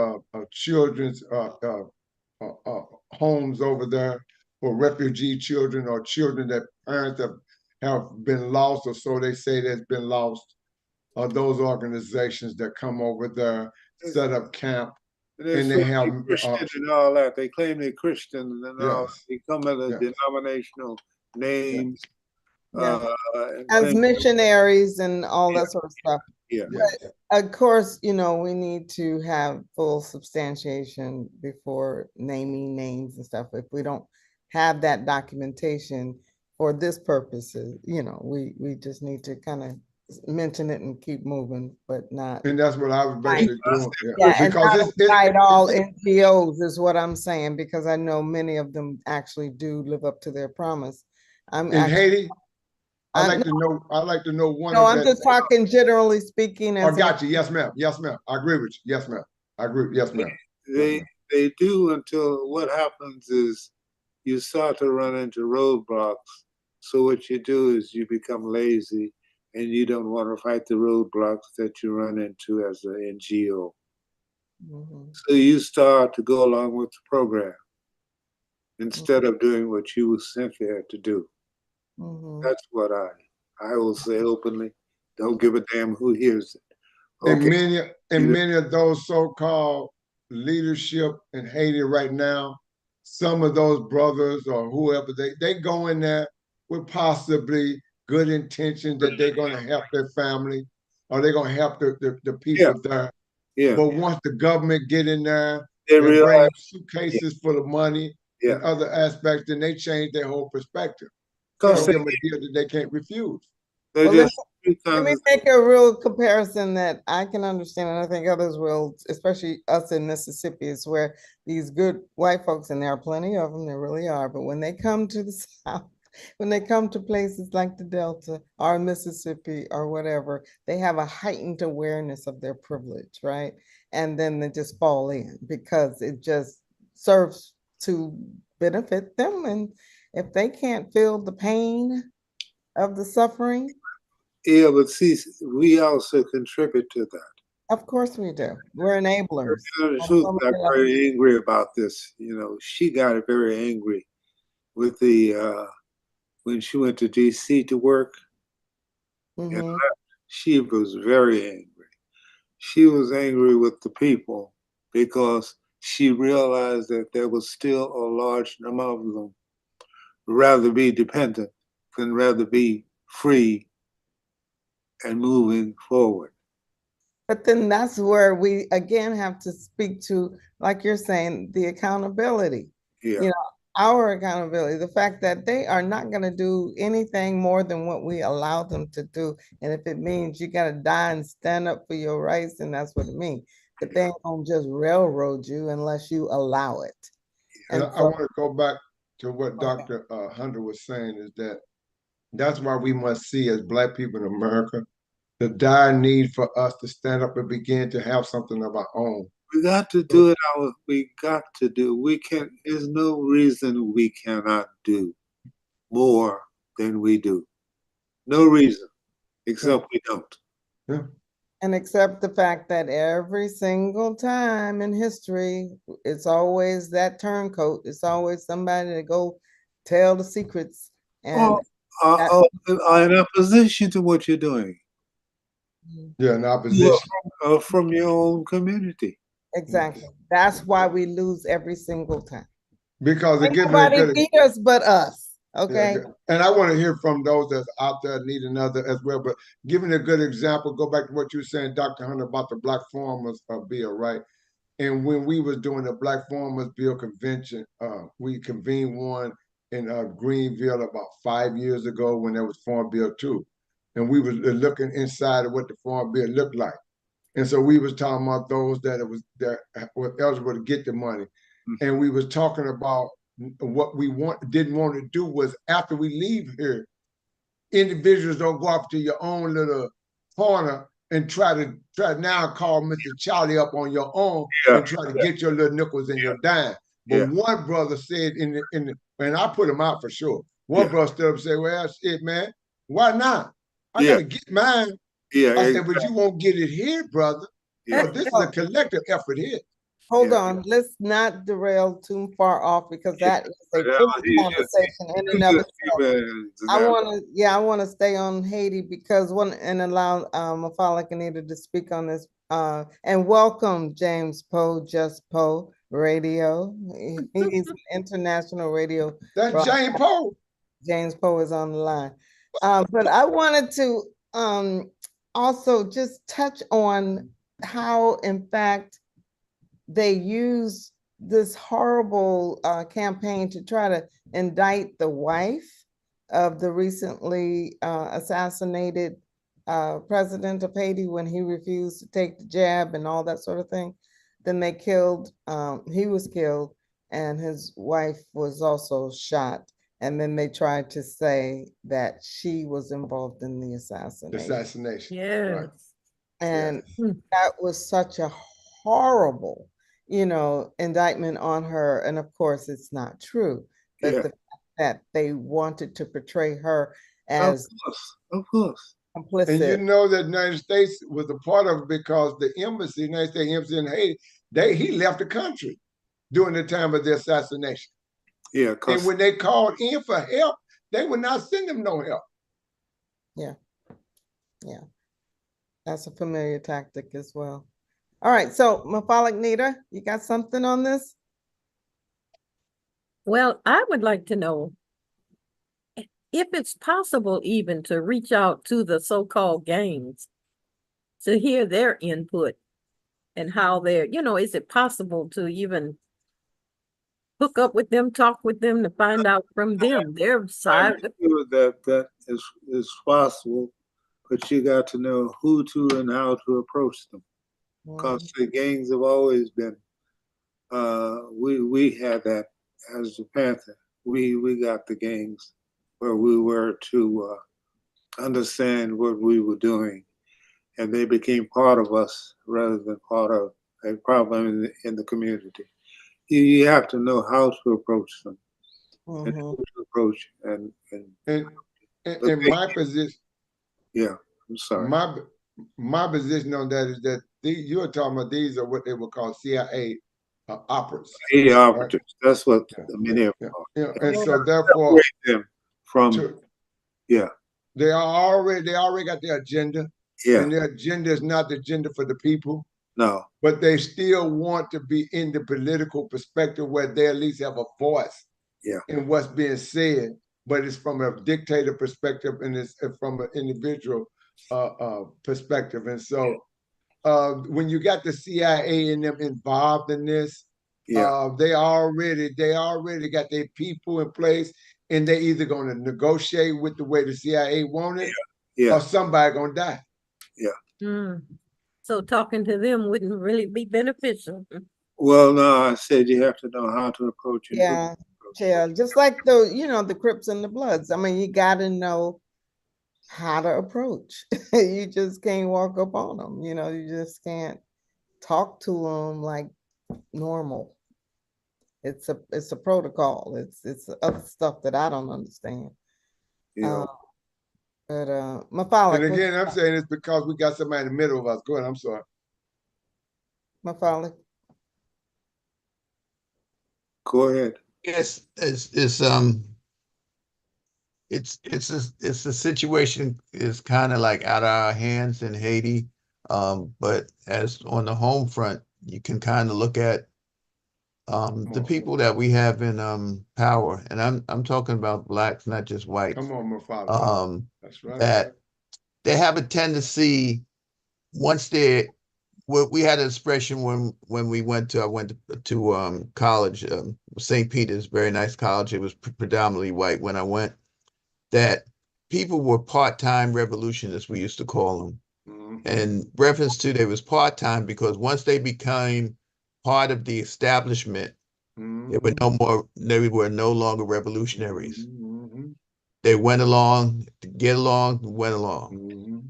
children's homes over there for refugee children, or children that parents have been lost, or so they say that's been lost. Those organizations that come over there, set up camp, and they have Christian and all that. They claim they're Christian and all. yes, They come under yes, denominational names. yeah, And as claim, missionaries and all Yeah. that sort of stuff. yeah. yes. Of course, we need to have full substantiation before naming names and stuff. If we don't have that documentation for this purposes, we just need to kind of mention it and keep moving, but not. And that's what I was basically doing. Yeah, and because not invite all NGOs is what I'm saying, because I know many of them actually do live up to their promise. in Haiti. I'd like to know one No, of I'm that. just talking generally speaking. I got you. Yes, ma'am. Yes, ma'am. I agree with you. Yes, ma'am. I agree. Yes, ma'am. They They do until what happens is you start to run into roadblocks. So what you do is you become lazy and you don't want to fight the roadblocks that you run into as an NGO. So you start to go along with the program instead of doing what you were sent there to do. That's what I will say openly. Don't give a damn who hears it. Okay. And many of those so-called leadership in Haiti right now, some of those brothers or whoever, they go in there with possibly good intentions that they're going to help their family or they're going to help the people there. Yeah. But once the government get in there, They bring realize, suitcases full of money and other aspects, then they change their whole perspective. Give them a deal that they can't refuse. they Well, just let me make a real comparison that I can understand, and I think others will, especially us in Mississippi, is where these good white folks, and there are plenty of them, there really are, but when they come to the South, when they come to places like the Delta or Mississippi or whatever, they have a heightened awareness of their privilege, right? And then they just fall in because it just serves to benefit them. And if they can't feel the pain of the suffering, yeah, but see, we also contribute to that. of course we do. We're enablers. The truth, got very angry about this. You know, she got very angry with the when she went to DC to work, and she was very angry. She was angry with the people because she realized that there was still a large number of them rather be dependent than rather be free and moving forward. But then that's where we again have to speak to, like you're saying, the accountability. Yeah. You know, our accountability, the fact that they are not going to do anything more than what we allow them to do. And if it means you got to die and stand up for your rights, then that's what it means. But they ain't going to just railroad you unless you allow it. And I want to go back to what Dr. Hunter was saying, is that's why we must see as Black people in America the dire need for us to stand up and begin to have something of our own. We got to do it. We got to do. We can. There's no reason we cannot do more than we do. No reason, except we don't. Yeah. And accept the fact that every single time in history, it's always that turncoat. It's always somebody to go tell the secrets. And in opposition to what you're doing. Yeah, in opposition. From your own community. Exactly. That's why we lose every single time. Because it gives nobody beat us but us. Okay. Yeah, and I want to hear from those that's out there need another as well. But giving a good example, go back to what you were saying, Dr. Hunter, about the Black Farmers Bill, right? And when we was doing the Black Farmers Bill convention, we convened one in Greenville about 5 years ago when there was Farm Bill 2. And we was looking inside of what the Farm Bill looked like. And so we was talking about those that were eligible to get the money. And we was talking about what we didn't want to do was after we leave here, individuals don't go off to your own little corner and try to now call Mr. Charlie up on your own and try to get your little nickels and your dime. But one brother said and I put him out for sure. One brother stood up and said, "Well, shit, man, why not? I gotta get mine." I said, "But you won't get it here, brother. This is a collective effort here." Hold on, let's not derail too far off because that is a conversation in and of itself. I want to stay on Haiti because and allow Mafalek Anita to speak on this. And welcome James Poe, Just Poe Radio. He's an international radio. That's James Poe. James Poe is on the line. But I wanted to also just touch on how, in fact, they use this horrible campaign to try to indict the wife of the recently assassinated president of Haiti when he refused to take the jab and all that sort of thing. Then they he was killed and his wife was also shot. And then they tried to say that she was involved in the assassination. Yes. Right. And that was such a horrible indictment on her. And of course, it's not true. But Yeah. the fact that they wanted to portray her Of as course, of course. And you complicit. know that the United States was a part of it because the embassy, United States embassy in Haiti, he left the country during the time of the assassination. Yeah, And because when they called in for help, they would not send them no help. Yeah. That's a familiar tactic as well. All right. So, Mafalik Nita, you got something on this? Well, I would like to know if it's possible even to reach out to the so-called gangs to hear their input and how they're, is it possible to even hook up with them, talk with them to find out from them their side? that is possible, but you got to know who to and how to approach them. Because the gangs have always been. We had that as the Panther. We got the gangs where we were to understand what we were doing, and they became part of us rather than part of a problem in the community. You have to know how to approach them and who to approach, and In my position, yeah, I'm sorry. My position on that is that you're talking about these are what they would call CIA operatives. CIA operatives. Right? That's what many of them are. Yeah. And so therefore, them from they already got their agenda. Yeah. And their agenda is not the agenda for the people. No. But they still want to be in the political perspective where they at least have a voice in what's being said, but it's from a dictator perspective and it's from an individual perspective. And so when you got the CIA and them involved in this, they already got their people in place, and they either going to negotiate with the way the CIA wanted, or somebody going to die. Yeah. So talking to them wouldn't really be beneficial. Well, no, I said you have to know how to approach it. Yeah, just like the Crips and the Bloods. I mean, you got to know how to approach. You just can't walk up on them. You just can't talk to them like normal. It's a protocol. It's other stuff that I don't understand. Yeah. But Mafalik. And again, I'm saying it's because we got somebody in the middle of us. Go ahead. I'm sorry. Mafalik. Go ahead. Yes, it's a situation is kind of like out of our hands in Haiti. But as on the home front, you can kind of look at the people that we have in power, and I'm talking about blacks, not just whites. Come on, Mafalik. That's right. That they have a tendency once we had an expression when I went to college, St. Peter's, very nice college. It was predominantly white when I went. That people were part-time revolutionists, we used to call them. Mm-hmm. And reference to they was part-time because once they became part of the establishment, they were no longer revolutionaries. Mm-hmm. They went along to get along, went along. Mm-hmm.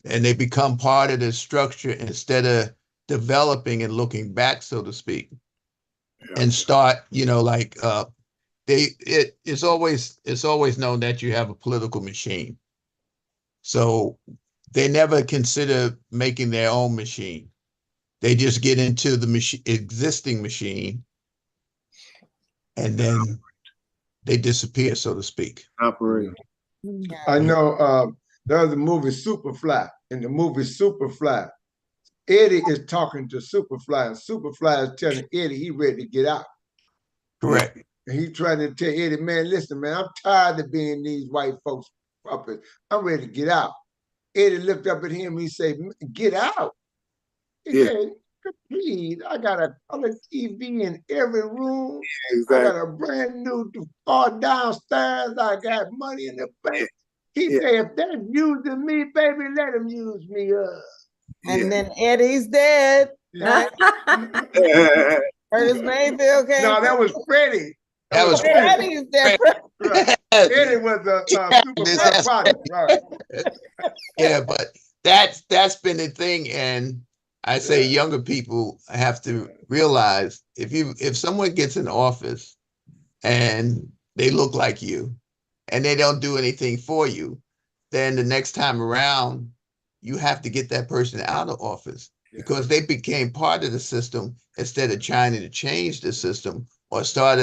And they become part of the structure instead of developing and looking back, so to speak, and start, it's always known that you have a political machine. So they never consider making their own machine. They just get into the existing machine, and then they disappear, so to speak. Operate. I know there was a movie Superfly. In the movie Superfly, Eddie is talking to Superfly, and Superfly is telling Eddie he ready to get out. Correct. And he trying to tell Eddie, man, listen, man, I'm tired of being these white folks' puppets. I'm ready to get out. Eddie looked up at him, he said, get out. He said, please, I got a color TV in every room. Yeah, exactly. I got a brand new car downstairs. I got money in the bank. He said, if they're using me, baby, let them use me up. And then Eddie's dead. Right? Curtis Mayfield came. No, that was Freddie. That was Freddie's dead. Right. Eddie was a super product. Right. Yeah, but that's been the thing. And I say younger people have to realize if someone gets in office and they look like you and they don't do anything for you, then the next time around, you have to get that person out of office because they became part of the system instead of trying to change the system or start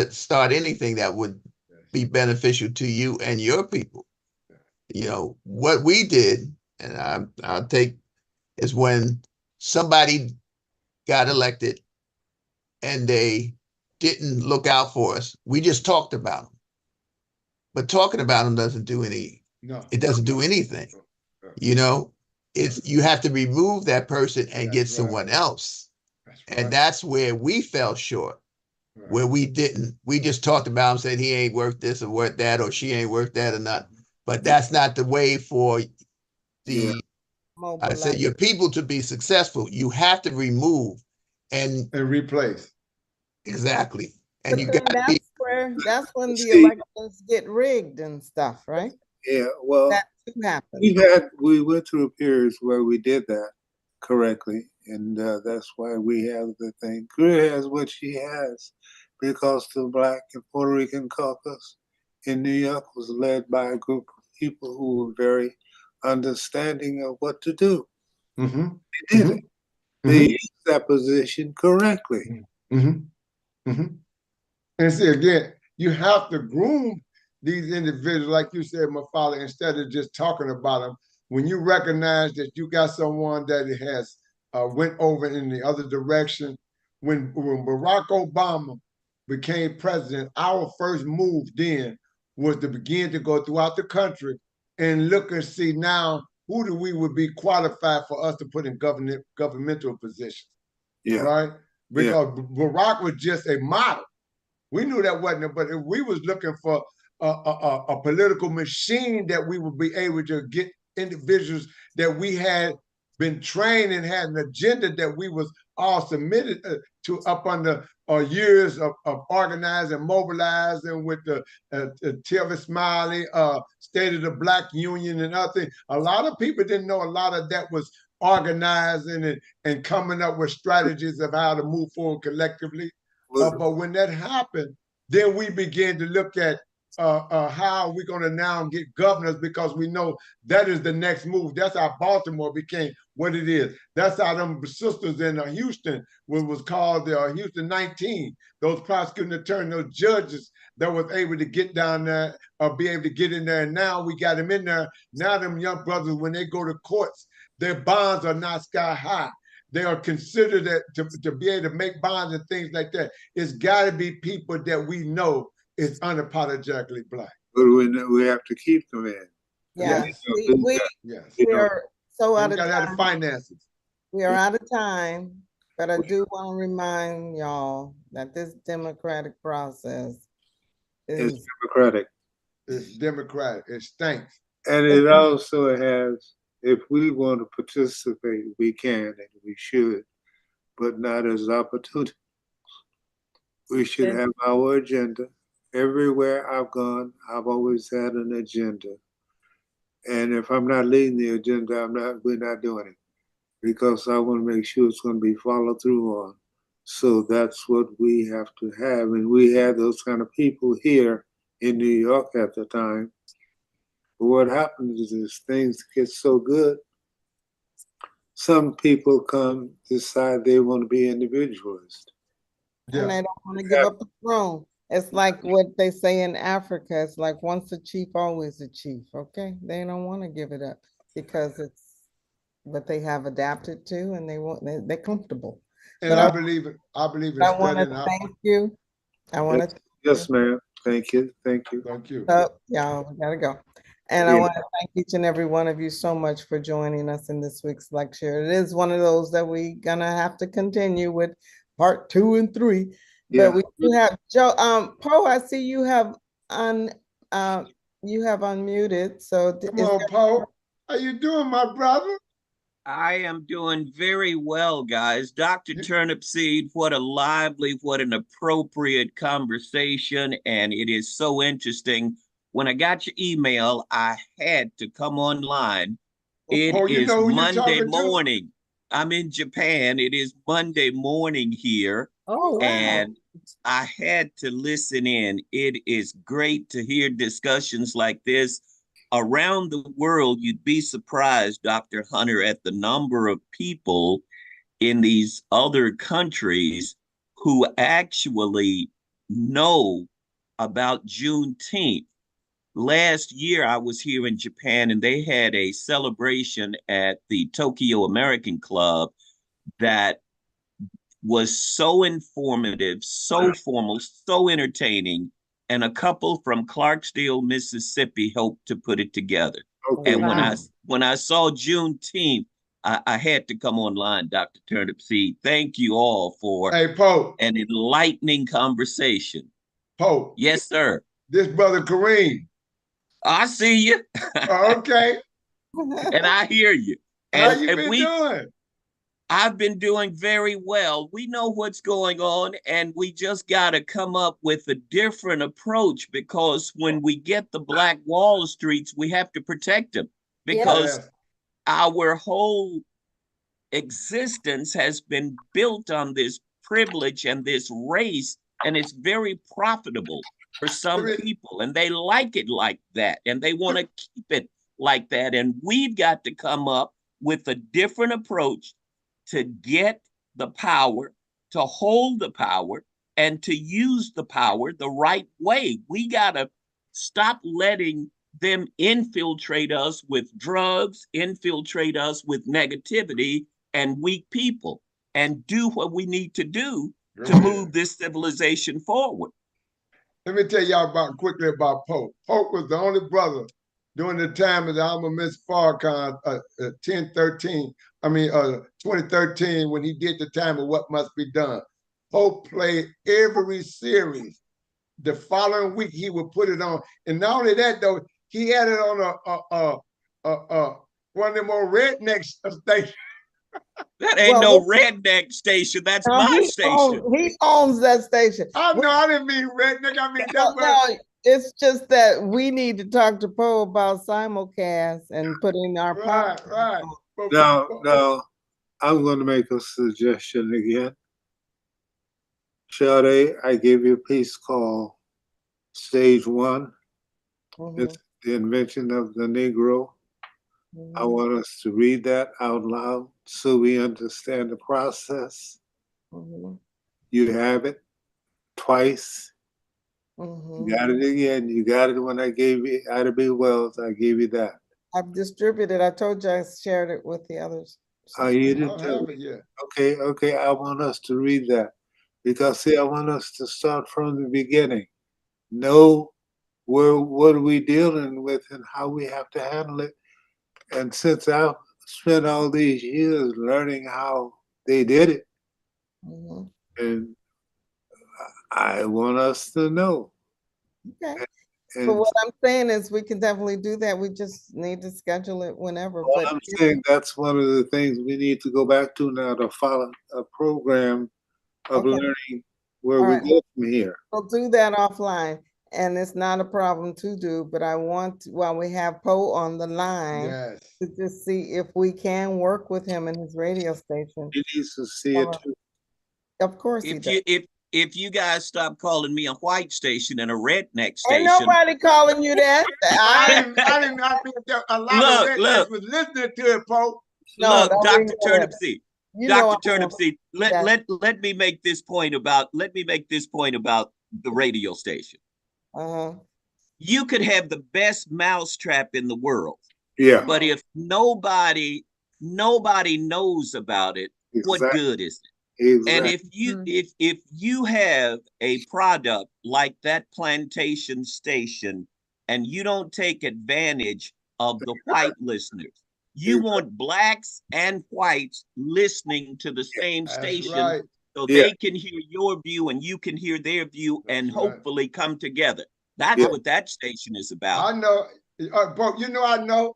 anything that would be beneficial to you and your people. You know, what we did, and I'll take, is when somebody got elected and they didn't look out for us, we just talked about them. But talking about them doesn't do it doesn't do anything. You know, you have to remove that person and get someone else. And that's where we fell short, where we just talked about him, said he ain't worth this or worth that, or she ain't worth that or not. But that's not the way for I said your people to be successful. You have to remove and replace. Exactly. And you got that's when the elections get rigged and stuff, right? Yeah, well, that too happens. We went through periods where we did that correctly, and that's why we have the thing. Greer has what she has because the Black and Puerto Rican caucus in New York was led by a group of people who were very understanding of what to do. Mm-hmm. They did it. They used that position correctly. And see, again, you have to groom these individuals, like you said, my father, instead of just talking about them. When you recognize that you got someone that has went over in the other direction, when Barack Obama became president, our first move then was to begin to go throughout the country and look and see now who we would be qualified for us to put in governmental positions. Yeah. Right? Because Barack was just a model. We knew that wasn't, but if we was looking for a political machine that we would be able to get individuals that we had been trained and had an agenda that we was all submitted to up under years of organizing, mobilizing with the Tilvin Smiley, State of the Black Union and other things. A lot of people didn't know a lot of that was organizing and coming up with strategies of how to move forward collectively. But when that happened, then we began to look at how we're going to now get governors, because we know that is the next move. That's how Baltimore became what it is. That's how them sisters in Houston was called the Houston 19. Those prosecuting attorneys, those judges that was able to get down there or be able to get in there. And now we got them in there. Now them young brothers, when they go to courts, their bonds are not sky high. They are considered that to be able to make bonds and things like that. It's got to be people that we know is unapologetically Black. But we have to keep them in. Yes, we are so out of time. Have the finances. We are out of time, but I do want to remind y'all that this democratic process is democratic. It's democratic. It stinks. And it also has, if we want to participate, we can and we should, but not as opportunities. We should have our agenda. Everywhere I've gone, I've always had an agenda. And if I'm not leading the agenda, we're not doing it, because I want to make sure it's going to be followed through on. So that's what we have to have. And we had those kind of people here in New York at the time. But what happens is things get so good, some people decide they want to be individualist. And they don't want to give up the throne. It's like what they say in Africa. It's like once a chief, always a chief. Okay, they don't want to give it up because it's what they have adapted to, and they're comfortable. And I believe it. I believe it. I want to thank you. I want to. Yes, ma'am. Thank you. Thank you. Thank you. Oh, y'all, we gotta go. And I want to thank each and every one of you so much for joining us in this week's lecture. It is one of those that we're gonna have to continue with part 2 and 3. But we do have Joe. Poe, I see you have unmuted. So come on, Poe. How you doing, my brother? I am doing very well, guys. Dr. Turnipseed, what a lively, what an appropriate conversation. And it is so interesting. When I got your email, I had to come online. It is Monday morning. I'm in Japan. It is Monday morning here, Oh, wow. and I had to listen in. It is great to hear discussions like this around the world. You'd be surprised, Dr. Hunter, at the number of people in these other countries who actually know about Juneteenth. Last year, I was here in Japan and they had a celebration at the Tokyo American Club that was so informative, so formal, so entertaining. And a couple from Clarksdale, Mississippi helped to put it together. Okay. And Wow. when I saw Juneteenth, I had to come online, Dr. Turnipseed. Thank you all for Hey, Pope, an enlightening conversation. Pope, Yes, sir. this brother Kareem. I see you. Okay, And I hear you. how And, you and been we doing? I've been doing very well. We know what's going on, and we just got to come up with a different approach because when we get the Black Wall Streets, we have to protect them because Yes. our whole existence has been built on this privilege and this race, and it's very profitable for some Let me- people, and they like it like that, and they want to keep it like that. And we've got to come up with a different approach to get the power, to hold the power, and to use the power the right way. We got to stop letting them infiltrate us with drugs, infiltrate us with negativity and weak people, and do what we need to do to move this civilization forward. Let me tell y'all quickly about Pope. Pope was the only brother during the time of the Alma Miss Farrakhan, 2013, when he did the time of What Must Be Done. Pope played every series. The following week, he would put it on. And not only that, though, he had it on one of them old redneck stations. That ain't Well, no redneck station. That's No, my station. he owns that station. Oh, no, I didn't mean redneck. I mean, that's what. No, it's just that we need to talk to Poe about simulcast and putting our Right, right. Now, I'm going to make a suggestion again. Sade, I gave you a piece called Stage One. It's the invention of the Negro. I want us to read that out loud so we understand the process. You have it twice. You got it again. You got it when I gave you Ida B. Wells. I gave you that. I've distributed. I told you I shared it with the others. Oh, you didn't tell me. Yeah. Okay. I want us to read that because see, I want us to start from the beginning. Know what are we dealing with and how we have to handle it. And since I've spent all these years learning how they did it, and I want us to know. Okay. And But what I'm saying is we can definitely do that. We just need to schedule it whenever. all But I'm saying, that's one of the things we need to go back to now to follow a program of learning where we go from here. We'll do that offline. And it's not a problem to do, but I want to, while we have Poe on the line, to just see if we can work with him in his radio station. He needs to see it too. Of course he does. If you guys stop calling me a white station and a redneck station. Ain't nobody calling you that. I didn't think a lot of rednecks was listening to it, Pope. Look, Dr. Turnipseed. Dr. Turnipseed, let me make this point about the radio station. You could have the best mousetrap in the world. Yeah. But if nobody knows about it, what good is it? Exactly. And if you have a product like that plantation station and you don't take advantage of the white listeners, you want blacks and whites listening to the same station so they can hear your view and you can hear their view and hopefully come together. That's what that station is about. I know, Pope, I know.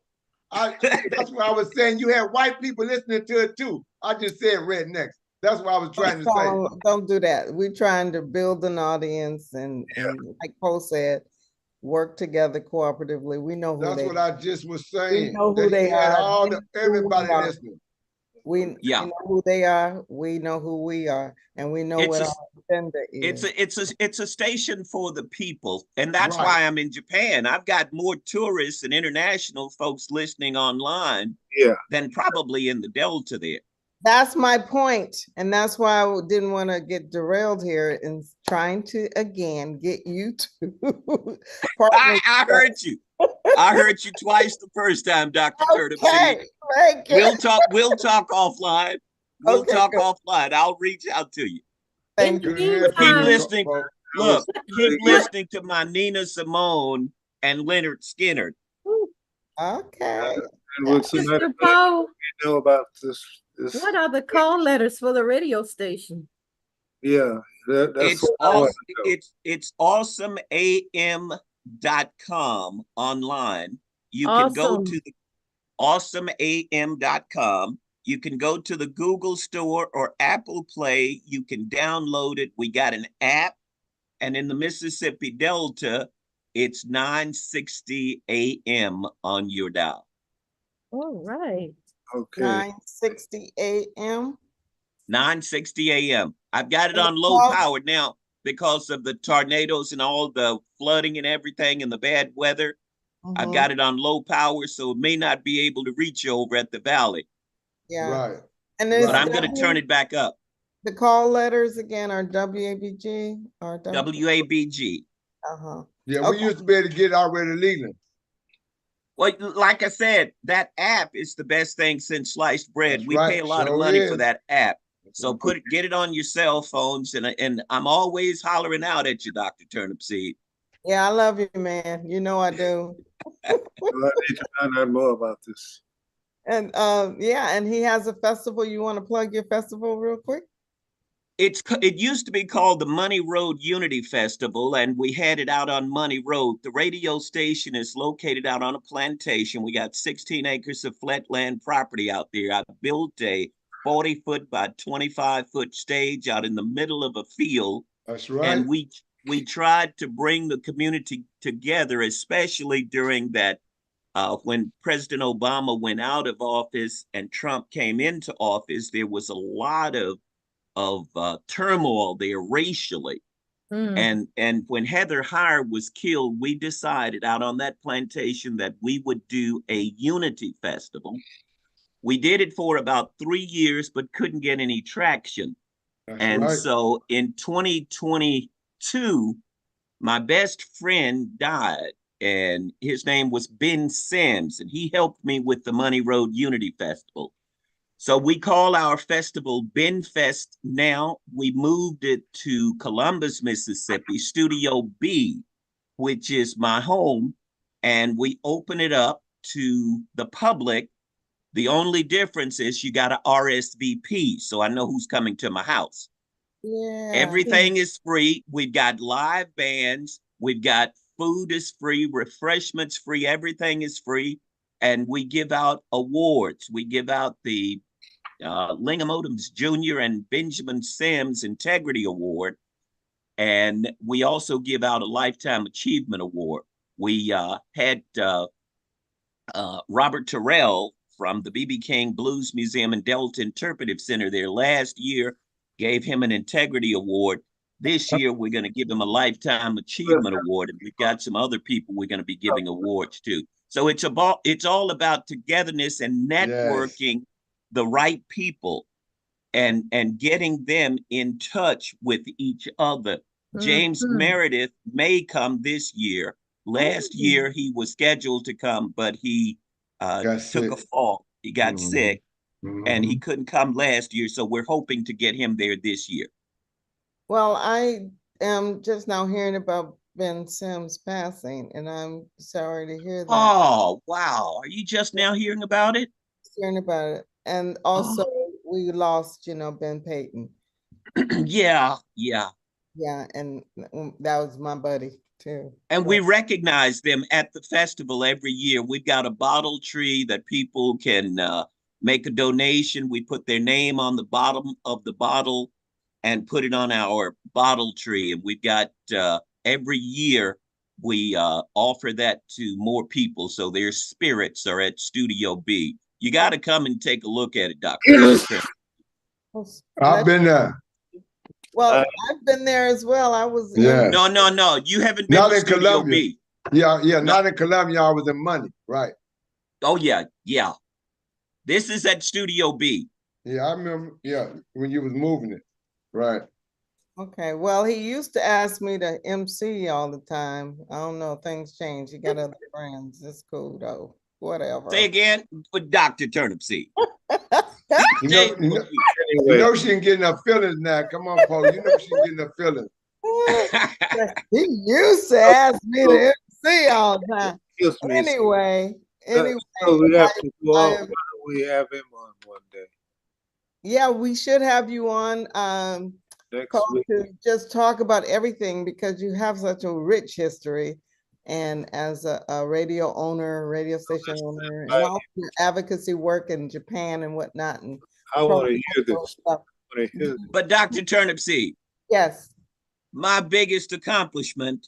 That's what I was saying. You had white people listening to it too. I just said rednecks. That's what I was trying to say. Don't do that. We're trying to build an audience and like Poe said, work together cooperatively. We know who That's they what I just was saying. We know who they are. Everybody listening. We Yeah. know who they are, we know who we are, and we know It's what a our agenda it's is. a station for the people, and that's Right. why I'm in Japan. I've got more tourists and international folks listening online Yeah. than probably in the Delta there. That's my point, and that's why I didn't want to get derailed here in trying to again get you to partner. I heard you. I heard you twice the first time, Dr. Turnipseed. Okay, very good. We'll talk offline. We'll Okay, talk good. offline. I'll reach out to you. In Thank the you. Good hearing from Keep you, meantime, listening. folks. Look, keep Yeah. listening to my Nina Simone and Leonard Skinner. Okay. And with some Mr. information Paul, we know about this, what are the call letters for the radio station? yeah, that's It's what I all want to know. it's awesomeam.com online. You can go Awesome. to the awesomeam.com. You can go to the Google Store or Apple Play. You can download it. We got an app, and in the Mississippi Delta, it's 960 AM on your dial. All right. Okay. 9:60 a.m. 960 AM. I've got it And on the low call- power now because of the tornadoes and all the flooding and everything and the bad weather. I've Mhm. got it on low power, so it may not be able to reach you over at the valley, Yeah. Right. And there's but I'm going to turn it back up. the call letters again are WABG or WABG. Uh-huh. Yeah, we Okay. used to be able to get already Leland. Well, like I said, that app is the best thing since sliced bread. That's We right, pay a lot of sure money is. for that app. So get it on your cell phones, and I'm always hollering out at you, Dr. Turnipseed. Yeah, I love you, man. You know I do. Well, I need to find out more about this. And yeah, and he has a festival. You want to plug your festival real quick? It used to be called the Money Road Unity Festival, and we had it out on Money Road. The radio station is located out on a plantation. We got 16 acres of flatland property out there. I built a 40-foot by 25-foot stage out in the middle of a field, That's right. and we tried to bring the community together, especially during that when President Obama went out of office and Trump came into office. There was a lot of turmoil there racially. Mm. And when Heather Heyer was killed, we decided out on that plantation that we would do a unity festival. We did it for about 3 years, but couldn't get any traction. That's And right. so in 2022, my best friend died, and his name was Ben Sims, and he helped me with the Money Road Unity Festival. So we call our festival BenFest now. We moved it to Columbus, Mississippi, Studio B, which is my home, and we open it up to the public. The only difference is you got to RSVP, so I know who's coming to my house. Yeah. Everything is free. We've got live bands. We've got food is free, refreshments free, everything is free. And we give out awards. We give out the Lingham Odoms Jr. and Benjamin Sims Integrity Award. And we also give out a Lifetime Achievement Award. We had Robert Terrell from the B.B. King Blues Museum and Delta Interpretive Center there last year, gave him an Integrity Award. This year, we're going to give him a Lifetime Achievement Award, and we've got some other people we're going to be giving awards to. So it's all about togetherness and networking the right people and getting them in touch with each other. James Mhm. Meredith may come this year. Last year he was scheduled to come, but he took a fall. He got sick, and he couldn't come last year. So we're hoping to get him there this year. Well, I am just now hearing about Ben Sims passing, and I'm sorry to hear that. Oh, wow. Are you just now hearing about it? Hearing about it. And also we lost, Ben Payton. Yeah. Yeah, and that was my buddy too. And we recognize them at the festival every year. We've got a bottle tree that people can make a donation. We put their name on the bottom of the bottle and put it on our bottle tree. And we've got every year we offer that to more people. So their spirits are at Studio B. You got to come and take a look at it, Dr. I've been there. Well, I've been there as well. I was Yeah. No. You haven't been Not to in Studio Columbia. B. Yeah, not in Columbia. I was in Money, right? Oh, yeah. This is at Studio B. Yeah, I remember. Yeah, when you was moving it, right? Okay, well, he used to ask me to MC all the time. I don't know, things change. He got other friends. It's cool though. Whatever. Say again with Dr. Turnipseed. You know she can get in her feelings now. Come on, Paul. You know she can get in her feelings. He used to ask me to MC all the time. Excuse me. Anyway, So we have to go on. Why don't we have him on one day? yeah, we should have you on Next Paul, week. to just talk about everything because you have such a rich history. And as a radio owner, radio station owner, and all your advocacy work in Japan and whatnot. And I want to hear this. But Dr. Turnipseed, yes, my biggest accomplishment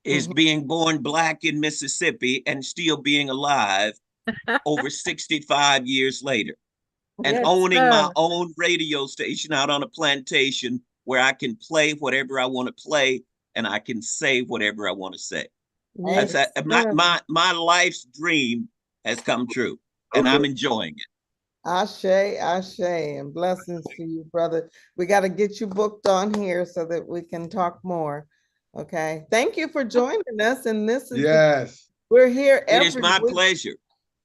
is being born Black in Mississippi and still being alive over 65 years later. And Yes, owning sir. my own radio station out on a plantation where I can play whatever I want to play and I can say whatever I want to say. Yes, That's sir. my life's dream has come true, and I'm enjoying it. Ashe, and blessings to you, brother. We got to get you booked on here so that we can talk more. Okay. Thank you for joining us. And this is Yes. we're here It every is my week. pleasure.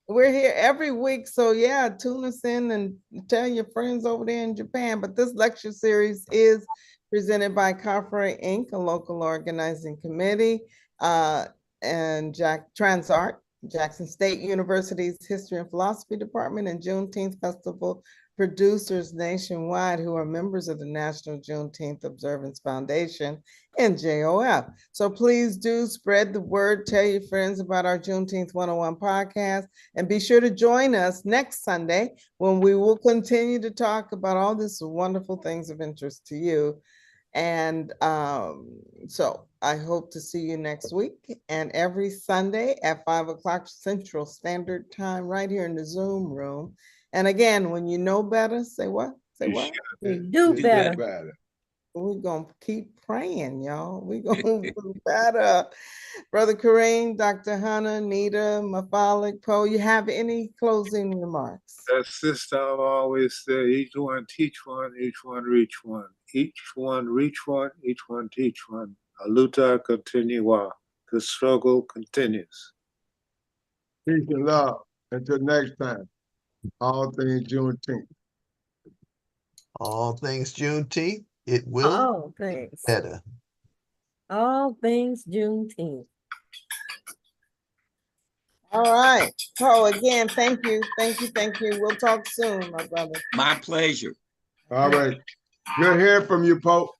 We're here every week. So yeah, tune us in and tell your friends over there in Japan. But this lecture series is presented by Kafre Inc., a local organizing committee, and Transart, Jackson State University's History and Philosophy Department, and Juneteenth Festival producers nationwide who are members of the National Juneteenth Observance Foundation and JOF. So please do spread the word, tell your friends about our Juneteenth 101 podcast, and be sure to join us next Sunday when we will continue to talk about all these wonderful things of interest to you. And so I hope to see you next week and every Sunday at 5 o'clock Central Standard Time right here in the Zoom room. And again, when you know better, say what? Say what? Do better. We're going to keep praying, y'all. We're going to do better. Brother Kareem, Dr. Hunter, Nita, Mafalik, Poe, you have any closing remarks? Sister, I've always said, each one teach one, each one reach one. Each one reach one, each one teach one. Aluta continua. The struggle continues. Peace and love. Until next time. All things Juneteenth. All things Juneteenth, it will All things. better. All things Juneteenth. All right. Poe, again, thank you. We'll talk soon, my brother. My pleasure. All right. Good hearing from you, Pope.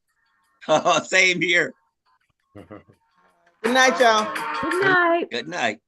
Same here. Good night, y'all. Good night. Good night.